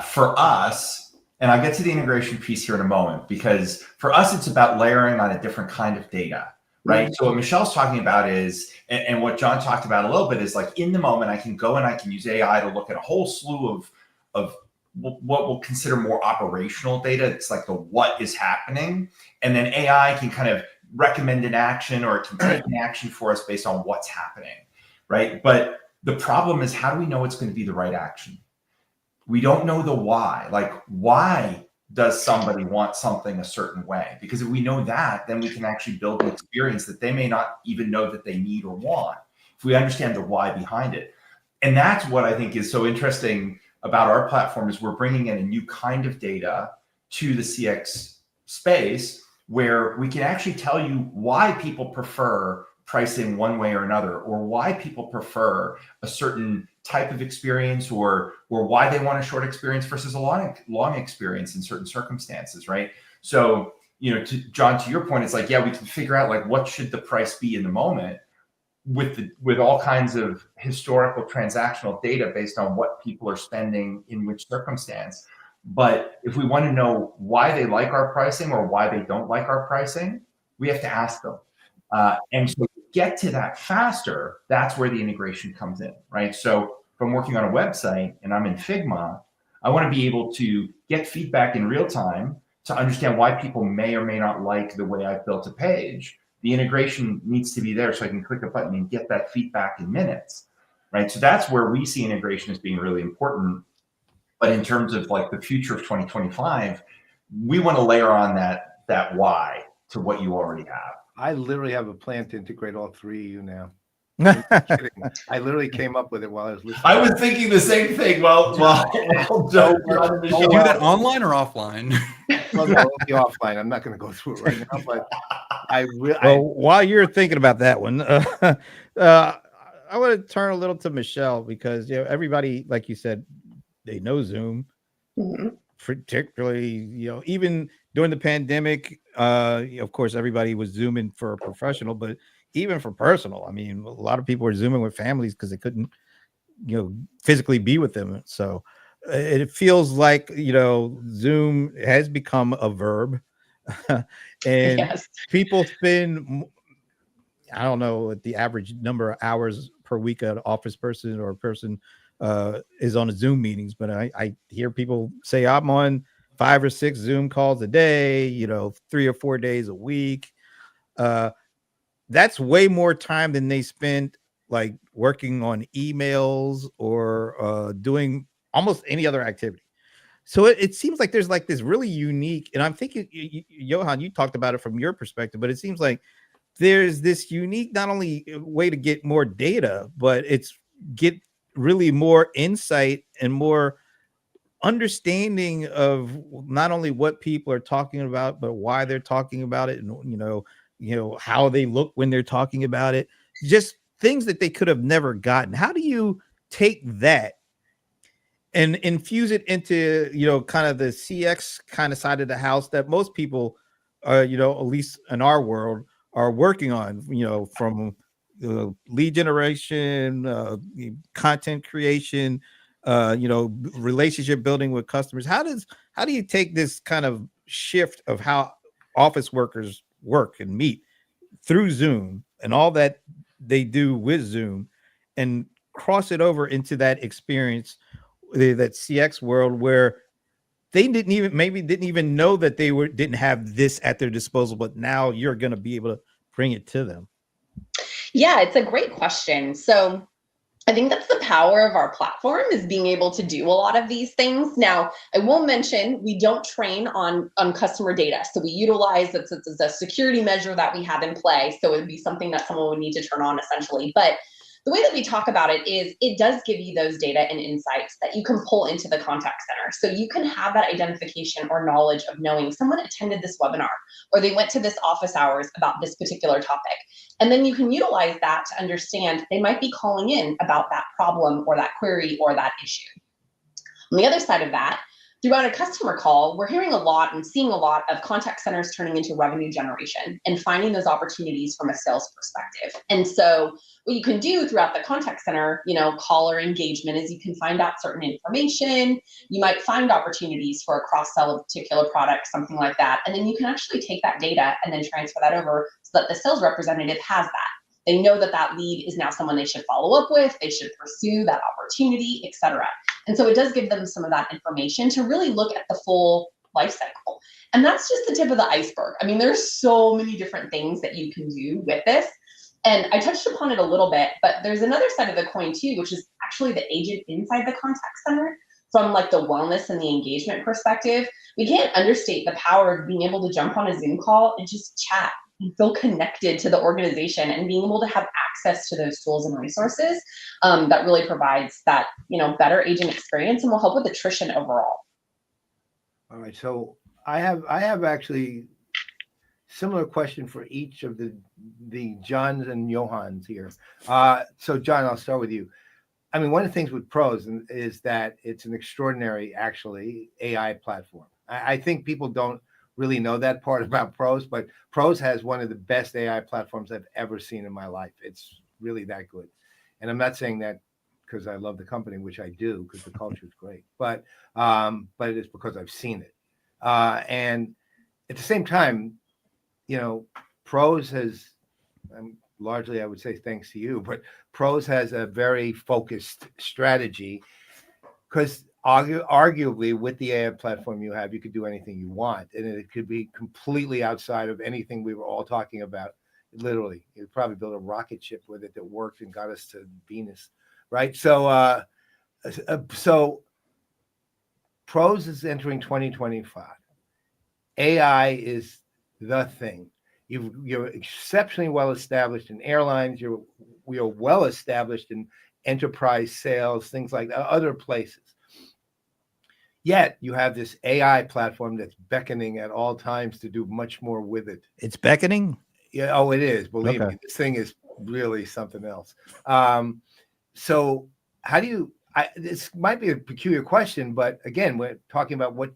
for us, and I'll get to the integration piece here in a moment, because for us, it's about layering on a different kind of data, right? So what Michelle's talking about is, and what John talked about a little bit is like in the moment, I can go and I can use AI to look at a whole slew of what we'll consider more operational data. It's like the what is happening. And then AI can kind of recommend an action, or it can take an action for us based on what's happening, right? But the problem is, how do we know it's going to be the right action? We don't know the why. Like, why does somebody want something a certain way? Because if we know that, then we can actually build an experience that they may not even know that they need or want, if we understand the why behind it. And that's what I think is so interesting about our platform, is we're bringing in a new kind of data to the CX space, where we can actually tell you why people prefer pricing one way or another, or why people prefer a certain type of experience, or why they want a short experience versus a long experience in certain circumstances, right? So, you know, John, to your point, it's like, yeah, we can figure out like what should the price be in the moment with all kinds of historical transactional data based on what people are spending in which circumstance. But if we want to know why they like our pricing or why they don't like our pricing, we have to ask them. And so to get to that faster, that's where the integration comes in, right? So if I'm working on a website and I'm in Figma, I want to be able to get feedback in real time to understand why people may or may not like the way I've built a page. The integration needs to be there so I can click a button and get that feedback in minutes, right? So that's where we see integration as being really important. But in terms of like the future of 2025, we want to layer on that why to what you already have. I literally have a plan to integrate all three of you now. I'm not kidding. I literally came up with it while I was listening. I was thinking the same thing. Well, Do you do that online or offline? Well, no, it'll be offline. I'm not going to go through it right now, but well, while you're thinking about that one, I want to turn a little to Michelle, because you know everybody, like you said, they know Zoom, particularly even during the pandemic. Of course, everybody was Zooming for a professional, but even for personal, I mean, a lot of people were Zooming with families because they couldn't, physically be with them. So it feels like Zoom has become a verb, and Yes. people spend, I don't know what the average number of hours per week an office person or a person is on a Zoom meetings, but I hear people say I'm on 5 or 6 Zoom calls a day, 3 or 4 days a week. That's way more time than they spend like working on emails or doing almost any other activity. So it seems like there's like this really unique, and I'm thinking, Johan, you talked about it from your perspective, but it seems like there's this unique, not only way to get more data, but it's get really more insight and more understanding of not only what people are talking about, but why they're talking about it, and how they look when they're talking about it, just things that they could have never gotten. How do you take that and infuse it into kind of the CX kind of side of the house that most people at least in our world are working on, from lead generation, content creation, relationship building with customers? How do you take this kind of shift of how office workers work and meet through Zoom and all that they do with Zoom, and cross it over into that experience, that CX world where they didn't even know that they didn't have this at their disposal, but now you're going to be able to bring it to them? Yeah, it's a great question. So I think that's the power of our platform, is being able to do a lot of these things. Now, I will mention we don't train on customer data. So we utilize it's a security measure that we have in play. So it would be something that someone would need to turn on essentially. But the way that we talk about it is it does give you those data and insights that you can pull into the contact center. So you can have that identification or knowledge of knowing someone attended this webinar or they went to this office hours about this particular topic. And then you can utilize that to understand they might be calling in about that problem or that query or that issue. On the other side of that, throughout a customer call, we're hearing a lot and seeing a lot of contact centers turning into revenue generation and finding those opportunities from a sales perspective. And so what you can do throughout the contact center, caller engagement, is you can find out certain information. You might find opportunities for a cross-sell of a particular product, something like that. And then you can actually take that data and then transfer that over so that the sales representative has that. They know that that lead is now someone they should follow up with, they should pursue that opportunity, et cetera. And so it does give them some of that information to really look at the full life cycle. And that's just the tip of the iceberg. I mean, there's so many different things that you can do with this. And I touched upon it a little bit, but there's another side of the coin too, which is actually the agent inside the contact center. From like the wellness and the engagement perspective, we can't understate the power of being able to jump on a Zoom call and just chat and feel connected to the organization and being able to have access to those tools and resources that really provides that, better agent experience and will help with attrition overall. All right. So I have actually similar question for each of the Johns and Johans here. So John, I'll start with you. I mean, one of the things with Pros is that it's an extraordinary, actually, AI platform. I think people don't really know that part about Pros, but Pros has one of the best AI platforms I've ever seen in my life. It's really that good. And I'm not saying that because I love the company, which I do, because the culture is great, but it is because I've seen it. And at the same time, Pros has, largely, I would say thanks to you, but Pros has a very focused strategy, because arguably with the AI platform you have, you could do anything you want, and it could be completely outside of anything we were all talking about. Literally, you'd probably build a rocket ship with it that worked and got us to Venus, right? So, so Pros is entering 2025. AI is the thing. You're exceptionally well established in airlines. We are well established in enterprise sales, things like that, other places. Yet you have this AI platform that's beckoning at all times to do much more with it. It's beckoning? Yeah. Oh, it is. Believe me, this thing is really something else. So how do you? This might be a peculiar question, but again, we're talking about what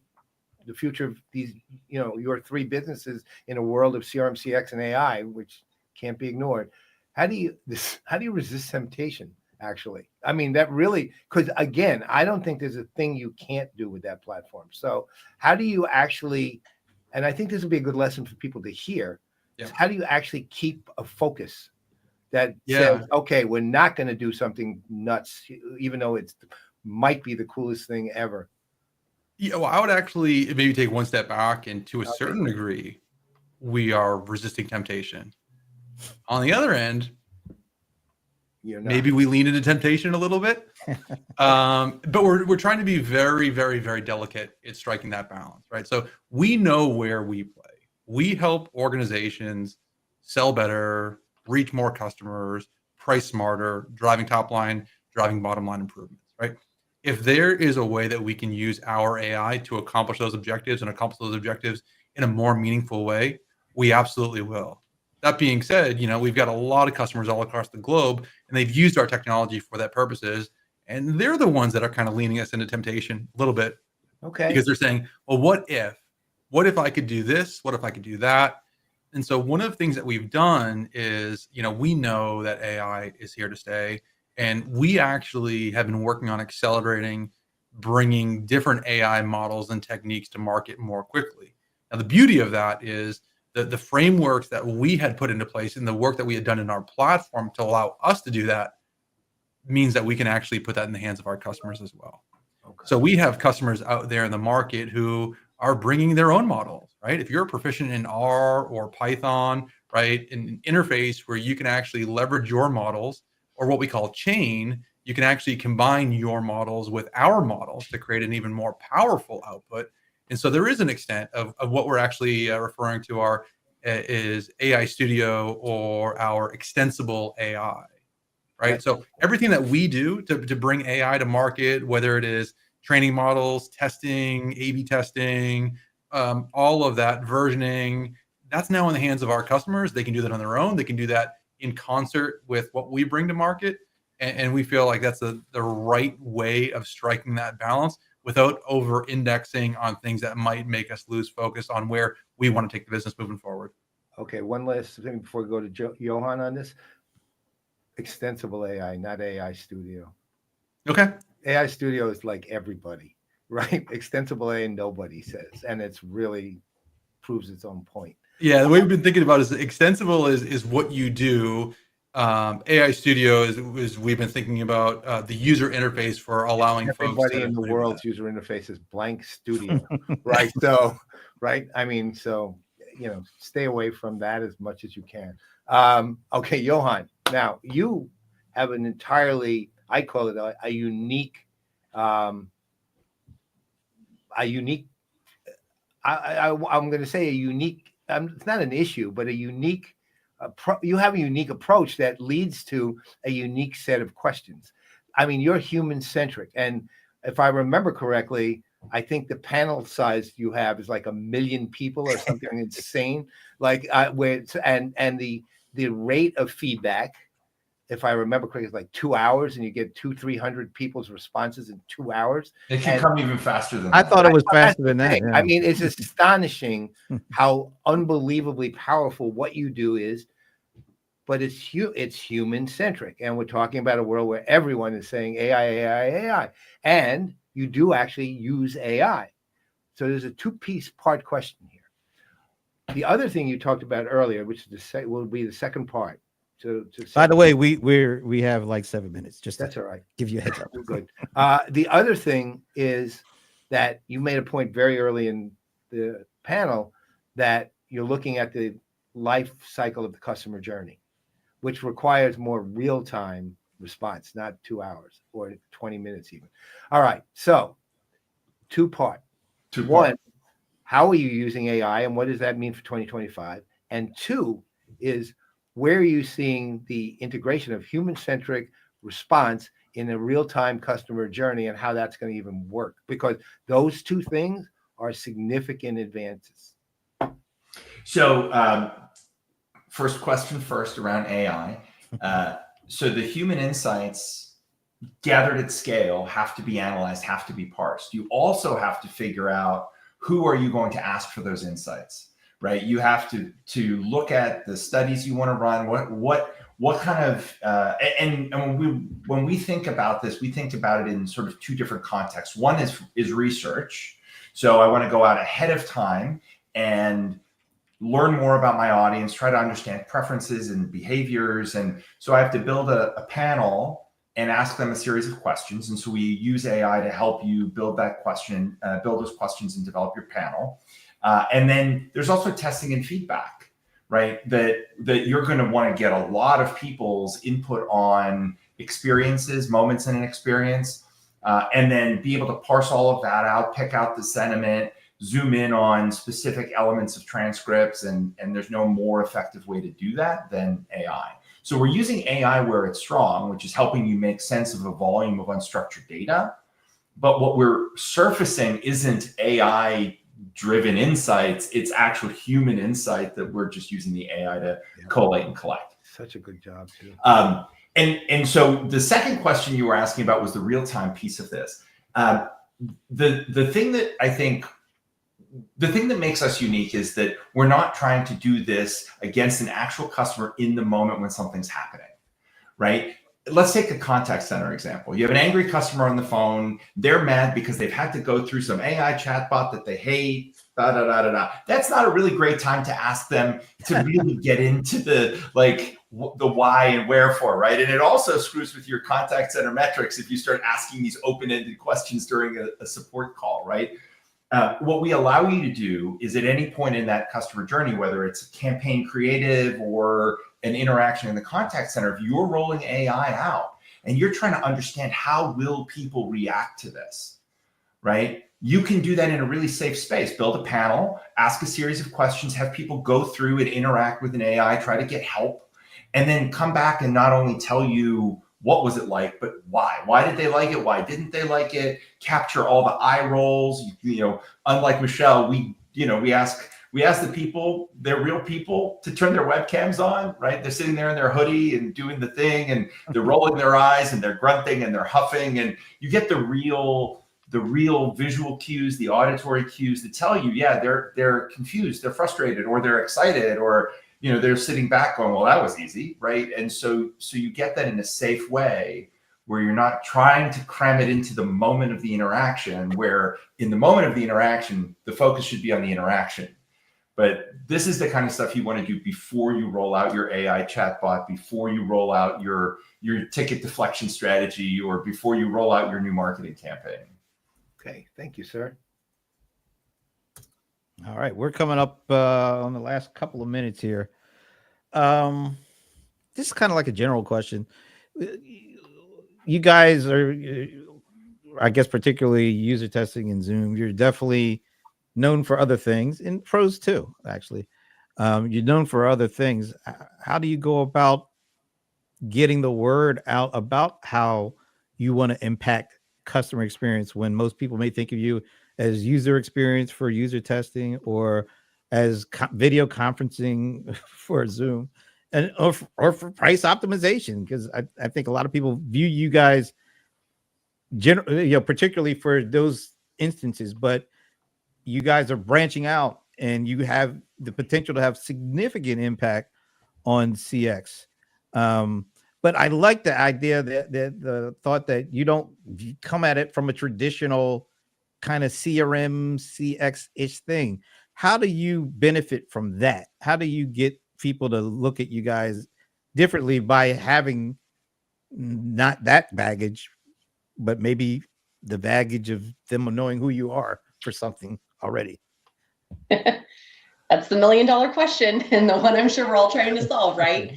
the future of these, your three businesses in a world of CRM, CX, and AI, which can't be ignored. How do you resist temptation? Actually, I mean, that really, because again, I don't think there's a thing you can't do with that platform. So how do you actually, and I think this will be a good lesson for people to hear, is how do you actually keep a focus that says, okay, we're not going to do something nuts, even though it might be the coolest thing ever? Yeah, well, I would actually maybe take one step back, and to a certain degree, we are resisting temptation. On the other end, maybe we lean into temptation a little bit, but we're trying to be very, very, very delicate at striking that balance, right? So we know where we play. We help organizations sell better, reach more customers, price smarter, driving top line, driving bottom line improvements, right? If there is a way that we can use our AI to accomplish those objectives and accomplish those objectives in a more meaningful way, we absolutely will. That being said, we've got a lot of customers all across the globe, and they've used our technology for that purposes. And they're the ones that are kind of leaning us into temptation a little bit. Okay. Because they're saying, well, what if I could do this? What if I could do that? And so one of the things that we've done is, we know that AI is here to stay. And we actually have been working on accelerating, bringing different AI models and techniques to market more quickly. Now, the beauty of that is the frameworks that we had put into place and the work that we had done in our platform to allow us to do that means that we can actually put that in the hands of our customers as well. So we have customers out there in the market who are bringing their own models, right? If you're proficient in R or Python, right, an interface where you can actually leverage your models, or what we call chain, you can actually combine your models with our models to create an even more powerful output. And so there is an extent of what we're actually referring to our is AI Studio or our extensible AI, right? So everything that we do to bring AI to market, whether it is training models, testing, A/B testing, all of that, versioning, that's now in the hands of our customers. They can do that on their own. They can do that in concert with what we bring to market. And we feel like that's the right way of striking that balance without over-indexing on things that might make us lose focus on where we want to take the business moving forward. Okay, one last thing before we go to Johan on this. Extensible AI, not AI Studio. Okay. AI Studio is like everybody, right? Extensible AI, nobody says, and it's really proves its own point. Yeah, the way we've been thinking about is extensible is what you do. AI Studio is we've been thinking about the user interface for allowing everybody in the world's user interface is blank studio, right? So, right? I mean, so stay away from that as much as you can. Okay, Johan. Now you have an entirely, I call it a unique, I'm going to say a unique. It's not an issue, but a unique. You have a unique approach that leads to a unique set of questions. I mean, you're human centric, and if I remember correctly, I think the panel size you have is like 1 million people or something insane. Like and the rate of feedback, if I remember correctly, is like 2 hours, and you get 200-300 people's responses in 2 hours. It can come even faster than I that. thought it was faster than that. I mean, it's astonishing how unbelievably powerful what you do is, but it's human centric, and we're talking about a world where everyone is saying AI, and you do actually use AI. So there's a two-piece part question here. The other thing you talked about earlier, which will be the second part. By the way, we have like 7 minutes. Just that's all right. Give you a heads up. Good. The other thing is that you made a point very early in the panel that you're looking at the life cycle of the customer journey, which requires more real-time response, not 2 hours or 20 minutes even. All right. So two-part. One, how are you using AI and what does that mean for 2025? And two is, where are you seeing the integration of human-centric response in a real-time customer journey and how that's going to even work? Because those two things are significant advances. So first question first around AI. So the human insights gathered at scale have to be analyzed, have to be parsed. You also have to figure out who are you going to ask for those insights. Right, you have to look at the studies you want to run. What kind of and when we think about this, we think about it in sort of two different contexts. One is research. So I want to go out ahead of time and learn more about my audience, try to understand preferences and behaviors, and so I have to build a panel and ask them a series of questions. And so we use AI to help you build that question, build those questions, and develop your panel. And then there's also testing and feedback, right? That you're going to want to get a lot of people's input on experiences, moments in an experience, and then be able to parse all of that out, pick out the sentiment, zoom in on specific elements of transcripts, and there's no more effective way to do that than AI. So we're using AI where it's strong, which is helping you make sense of a volume of unstructured data. But what we're surfacing isn't AI driven insights, it's actual human insight that we're just using the AI to collate and collect. Such a good job too. And so the second question you were asking about was the real-time piece of this. The thing that I think, the thing that makes us unique is that we're not trying to do this against an actual customer in the moment when something's happening, right? Let's take a contact center example. You have an angry customer on the phone. They're mad because they've had to go through some AI chatbot that they hate. That's not a really great time to ask them to really get into the, like, the why and wherefore, right? And it also screws with your contact center metrics if you start asking these open-ended questions during a support call, right? What we allow you to do is at any point in that customer journey, whether it's a campaign creative or an interaction in the contact center, if you're rolling AI out and you're trying to understand how will people react to this, right? You can do that in a really safe space. Build a panel, ask a series of questions, have people go through and interact with an AI, try to get help, and then come back and not only tell you what was it like, but why? Why did they like it? Why didn't they like it? Capture all the eye rolls. You know, unlike Michelle, we ask the people, they're real people, to turn their webcams on, right? They're sitting there in their hoodie and doing the thing, and they're rolling their eyes and they're grunting and they're huffing, and you get the real visual cues, the auditory cues that tell you, yeah, they're confused, they're frustrated, or they're excited, or they're sitting back going, well, that was easy, right? And so you get that in a safe way where you're not trying to cram it into the moment of the interaction, where in the moment of the interaction, the focus should be on the interaction. But this is the kind of stuff you want to do before you roll out your AI chatbot, before you roll out your ticket deflection strategy, or before you roll out your new marketing campaign. Okay, thank you, sir. All right, we're coming up on the last couple of minutes here. This is kind of like a general question. You guys are, I guess, particularly user testing in Zoom. You're definitely known for other things, in pros too, actually. You're known for other things. How do you go about getting the word out about how you want to impact customer experience when most people may think of you as user experience for user testing, or as video conferencing for Zoom, and or for price optimization? Because I think a lot of people view you guys particularly for those instances, but you guys are branching out and you have the potential to have significant impact on CX. But I like the idea that the thought that you don't come at it from a traditional kind of CRM, CX-ish thing. How do you benefit from that? How do you get people to look at you guys differently by having not that baggage, but maybe the baggage of them knowing who you are for something already? That's the $1 million question, and the one I'm sure we're all trying to solve, right?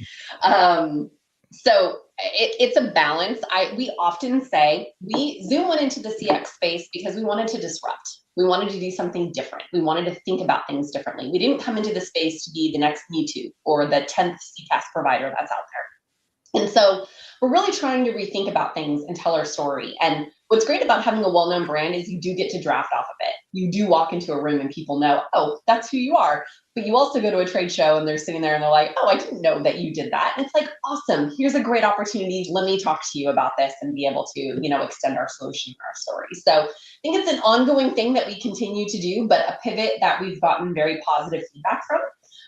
So it's a balance. We often say Zoom went into the CX space because we wanted to disrupt. We wanted to do something different. We wanted to think about things differently. We didn't come into the space to be the next Me Too or the 10th CCaaS provider that's out there. And so we're really trying to rethink about things and tell our story. And what's great about having a well-known brand is you do get to draft off of it. You do walk into a room and people know, oh, that's who you are. But you also go to a trade show and they're sitting there and they're like, oh, I didn't know that you did that. And it's like, awesome, here's a great opportunity. Let me talk to you about this and be able to, extend our solution or our story. So I think it's an ongoing thing that we continue to do, but a pivot that we've gotten very positive feedback from.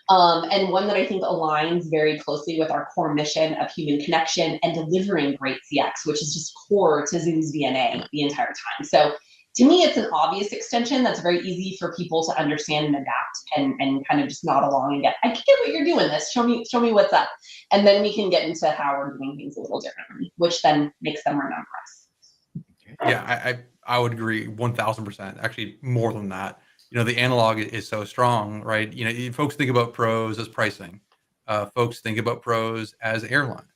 And one that I think aligns very closely with our core mission of human connection and delivering great CX, which is just core to Zoom's DNA the entire time. So to me, it's an obvious extension that's very easy for people to understand and adapt and kind of just nod along and get, I get what you're doing this. Show me what's up. And then we can get into how we're doing things a little differently, which then makes them remember us. Yeah, I would agree 1000%, actually more than that. The analog is so strong, right? Folks think about pros as pricing. Folks think about pros as airlines.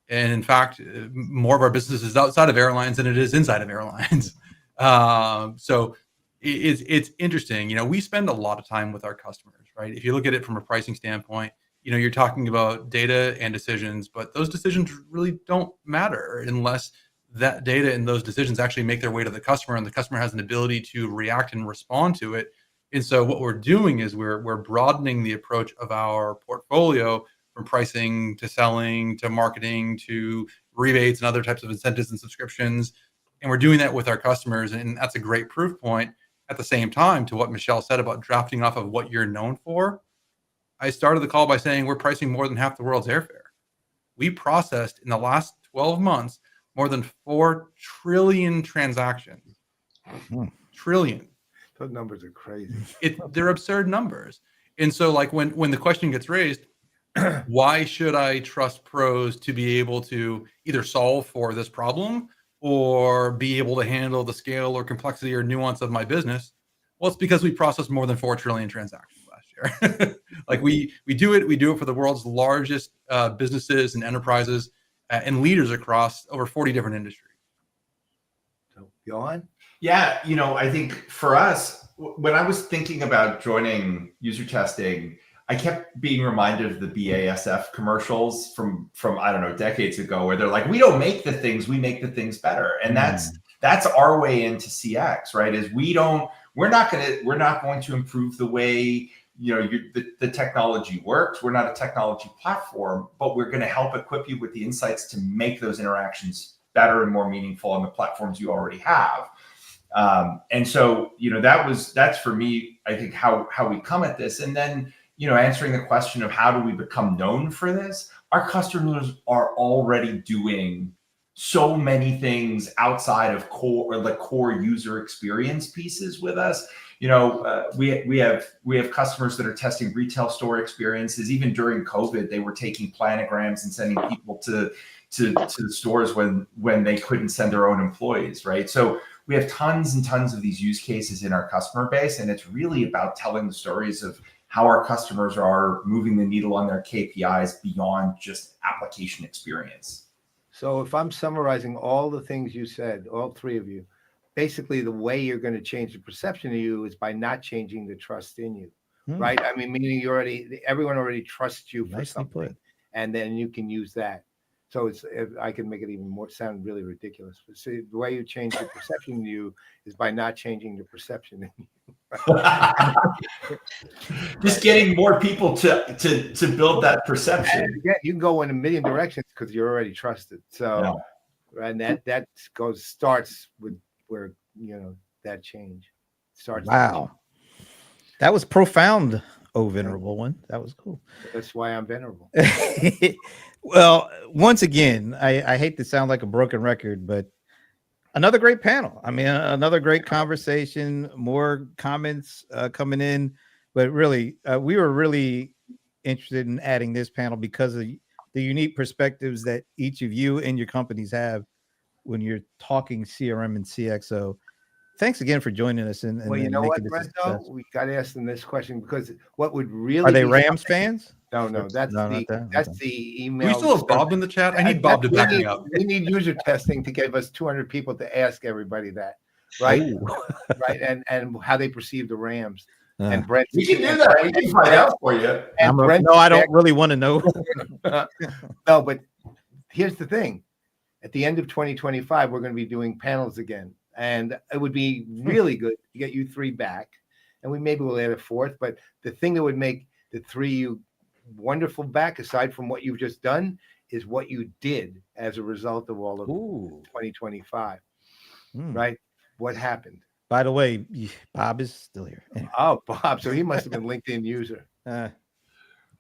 And in fact, more of our business is outside of airlines than it is inside of airlines. So it's interesting. We spend a lot of time with our customers, right? If you look at it from a pricing standpoint, you're talking about data and decisions, but those decisions really don't matter unless that data and those decisions actually make their way to the customer, and the customer has an ability to react and respond to it. And so what we're doing is we're broadening the approach of our portfolio from pricing to selling to marketing to rebates and other types of incentives and subscriptions. And we're doing that with our customers. And that's a great proof point. At the same time, to what Michelle said about drafting off of what you're known for, I started the call by saying we're pricing more than half the world's airfare. We processed in the last 12 months more than 4 trillion transactions. Trillion. Those numbers are crazy. They're absurd numbers. And so like when the question gets raised, why should I trust pros to be able to either solve for this problem or be able to handle the scale or complexity or nuance of my business? Well, it's because we processed more than 4 trillion transactions last year. Like we do it for the world's largest businesses and enterprises and leaders across over 40 different industries. So, Johan? Yeah, I think for us, when I was thinking about joining user testing, I kept being reminded of the BASF commercials from I don't know, decades ago, where they're like, we don't make the things, we make the things better. And that's our way into CX, right? Is we're not going to improve the way the technology works. We're not a technology platform, but we're going to help equip you with the insights to make those interactions better and more meaningful on the platforms you already have. And so, that's for me, I think how we come at this. And then, answering the question of how do we become known for this, our customers are already doing so many things outside of the core user experience pieces with us. We have customers that are testing retail store experiences. Even during COVID, they were taking planograms and sending people to the stores when they couldn't send their own employees, right? So we have tons and tons of these use cases in our customer base, and it's really about telling the stories of how our customers are moving the needle on their KPIs beyond just application experience. So if I'm summarizing all the things you said, all three of you, basically the way you're going to change the perception of you is by not changing the trust in you, right? I mean, meaning everyone already trusts you for something, and then you can use that. So I can make it even more sound really ridiculous. But see, the way you change the perception of you is by not changing the perception in you. Just getting more people to build that perception. And again, you can go in a million directions because you're already trusted. So, and that starts with where that change starts. Wow, that was profound. Oh, venerable one, that was cool. That's why I'm venerable. Well, once again, I hate to sound like a broken record, but another great panel. I mean, another great conversation, more comments coming in, but really, we were really interested in adding this panel because of the unique perspectives that each of you and your companies have when you're talking CRM and CX. So thanks again for joining us. And well, you know what, Brento? We got to ask them this question because what would really are they Rams fans? No, that's the email. We still have Bob in the chat. I need Bob to back me up. We need user testing to give us 200 people to ask everybody that, right? Right, and how they perceive the Rams. And Brent, we can do that. We can find out for you. No, I don't really want to know. No, but here's the thing: at the end of 2025, we're going to be doing panels again, and it would be really good to get you three back, and maybe we'll add a fourth. But the thing that would make the three of you wonderful back, aside from what you've just done, is what you did as a result of all of 2025. Right? What happened? By the way, Bob is still here. Oh, Bob. So he must have been LinkedIn user.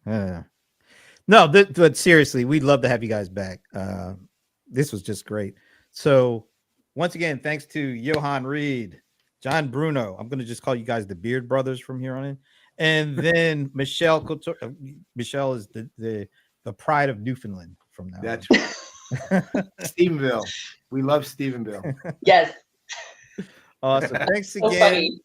No, but seriously, we'd love to have you guys back. This was just great. So once again, thanks to Johan Reed, John Bruno. I'm going to just call you guys the Beard Brothers from here on in. And then Michelle Couture. Michelle is the pride of Newfoundland from now. That's right. Stephenville. We love Stephenville. Yes. Awesome. Thanks So again. funny.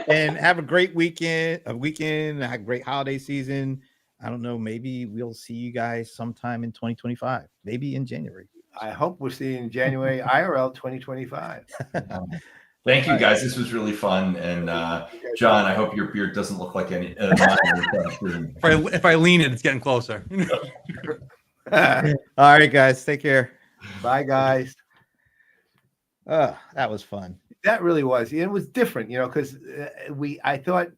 And have a great weekend, have a great holiday season. I don't know. Maybe we'll see you guys sometime in 2025, maybe in January. I hope we'll see you in January IRL 2025. Thank you, guys. This was really fun. And John, I hope your beard doesn't look like any. If I lean it, it's getting closer. All right, guys. Take care. Bye, guys. That was fun. That really was. It was different, because I thought,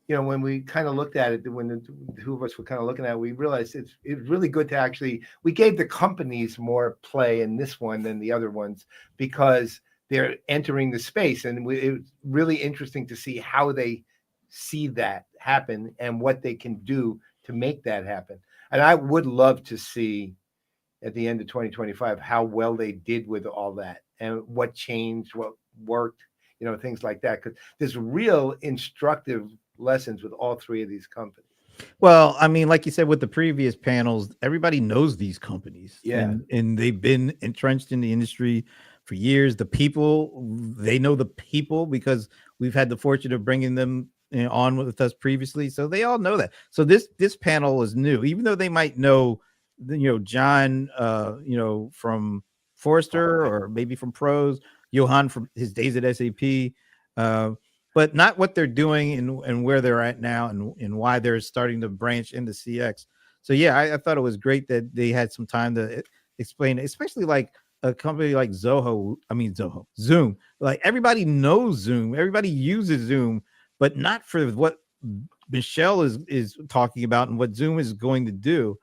when we kind of looked at it, when the two of us were kind of looking at it, we realized it's really good to we gave the companies more play in this one than the other ones because they're entering the space. And it's really interesting to see how they see that happen and what they can do to make that happen. And I would love to see at the end of 2025 how well they did with all that and what changed, what worked, things like that. Because there's real instructive lessons with all three of these companies. Well, I mean, like you said with the previous panels, everybody knows these companies. Yeah. And they've been entrenched in the industry for years. The people, they know the people because we've had the fortune of bringing them on with us previously. So they all know that. So this panel is new, even though they might know, John, from Forrester or maybe from Pros, Johan from his days at SAP. But not what they're doing and where they're at now and why they're starting to branch into CX. So yeah, I thought it was great that they had some time to explain, especially like a company like Zoho. Zoom. Like everybody knows Zoom, everybody uses Zoom, but not for what Michelle is talking about and what Zoom is going to do.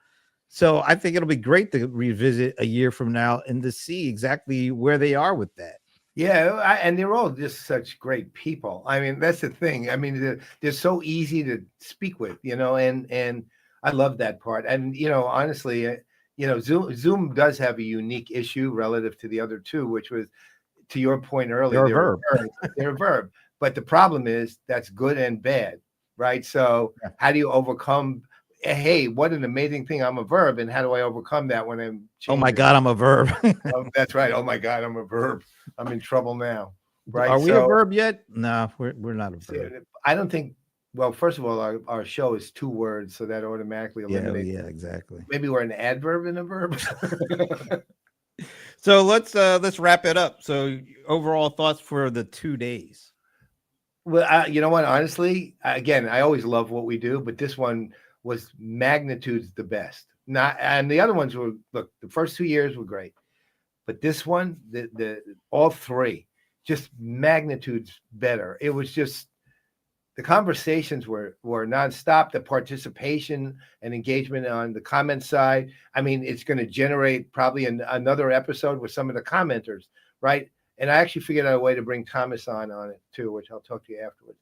So I think it'll be great to revisit a year from now and to see exactly where they are with that. Yeah, and they're all just such great people. I mean, that's the thing. I mean, they're so easy to speak with, and I love that part. And honestly, Zoom does have a unique issue relative to the other two, which was, to your point earlier, They're a verb. They're a verb. But the problem is that's good and bad, right? So how do you overcome? Hey, what an amazing thing! I'm a verb, and how do I overcome that when I'm? Oh my God, I'm a verb. Oh, that's right. Oh my God, I'm a verb. I'm in trouble now. Right? Are we a verb yet? No, we're not a verb. I don't think. Well, first of all, our show is 2 words, so that automatically eliminates. Yeah, exactly. Maybe we're an adverb and a verb. So let's wrap it up. So overall thoughts for the 2 days. Well, you know what? Honestly, again, I always love what we do, but this one was magnitudes the best. And the other ones were, look, the first 2 years were great, but this one, the all 3, just magnitudes better. It was just, the conversations were nonstop. The participation and engagement on the comment side. I mean, it's going to generate probably another episode with some of the commenters, right? And I actually figured out a way to bring Thomas on it too, which I'll talk to you afterwards.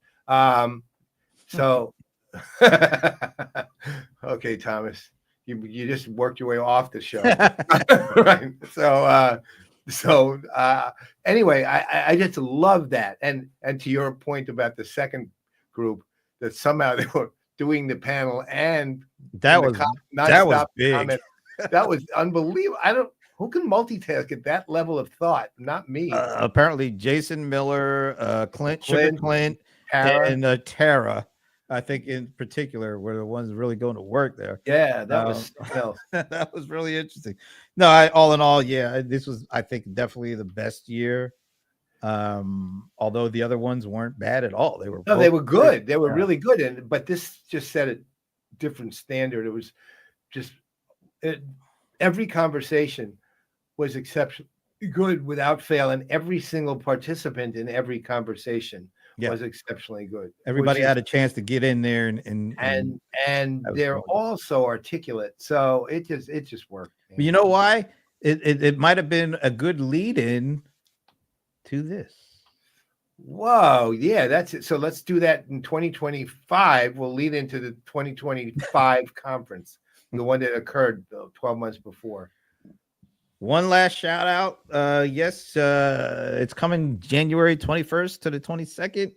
So, okay, Thomas, you just worked your way off the show, right? So anyway, I just love that, and to your point about the second group, that somehow they were doing the panel and that was big. comment. That was unbelievable. Who can multitask at that level of thought? Not me. Apparently, Jason Miller, Clint, Clint, Tara. and Tara, I think in particular, were the ones really going to work there. Yeah, that was something else. That was really interesting. No, all in all, yeah, this was, I think, definitely the best year. Although the other ones weren't bad at all. They were good. Great. They were really good. But this just set a different standard. It was just every conversation was exceptionally good without fail, and every single participant in every conversation was exceptionally good. Everybody had a chance to get in there and they're all so articulate. So it just worked. But you know why? It might have been a good lead in to this. Whoa, yeah, that's it. So let's do that in 2025. We'll lead into the 2025 conference, the one that occurred 12 months before. One last shout out. It's coming January 21st to the 22nd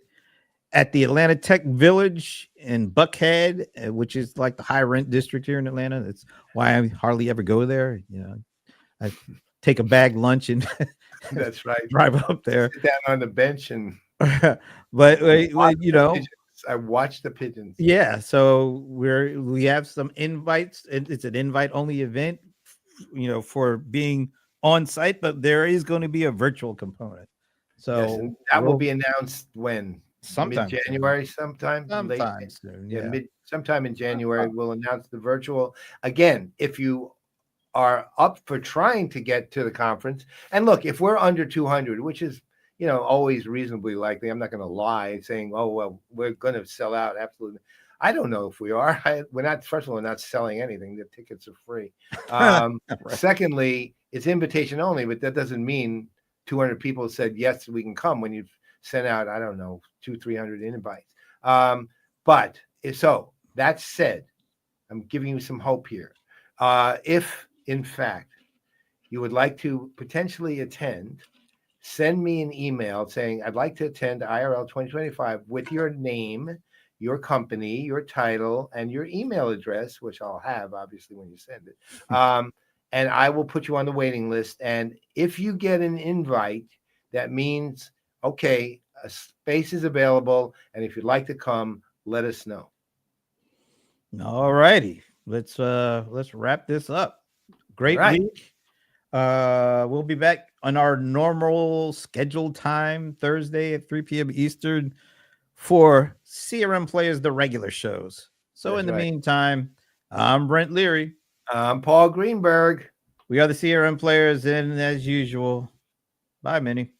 at the Atlanta Tech Village in Buckhead, which is like the high rent district here in Atlanta. That's why I hardly ever go there. I take a bag lunch and that's right, drive up there, sit down on the bench and but I watch the pigeons. Yeah, so we have some invites. It's an invite only event, for being on site, but there is going to be a virtual component. So yes, that will be announced when? Sometime January, sometime soon. Yeah, sometime in January we'll announce the virtual. Again, if you are up for trying to get to the conference, and look, if we're under 200, which is always reasonably likely, I'm not going to lie saying, oh well, we're going to sell out. Absolutely. I don't know if we are. We're not. First of all, we're not selling anything. The tickets are free. Right. Secondly, it's invitation only, but that doesn't mean 200 people said yes, we can come when you've sent out, I don't know, 200-300 invites. But so that said, I'm giving you some hope here. If in fact you would like to potentially attend, send me an email saying I'd like to attend IRL 2025 with your name, your company, your title, and your email address, which I'll have obviously when you send it. And I will put you on the waiting list. And if you get an invite, that means, okay, a space is available. And if you'd like to come, let us know. All righty. Let's wrap this up. Great week. We'll be back on our normal scheduled time, Thursday at 3 p.m. Eastern, for CRM Playaz, the regular shows. So That's in the right. meantime, I'm Brent Leary. I'm Paul Greenberg. We are the CRM Playaz, and as usual, bye, Minnie.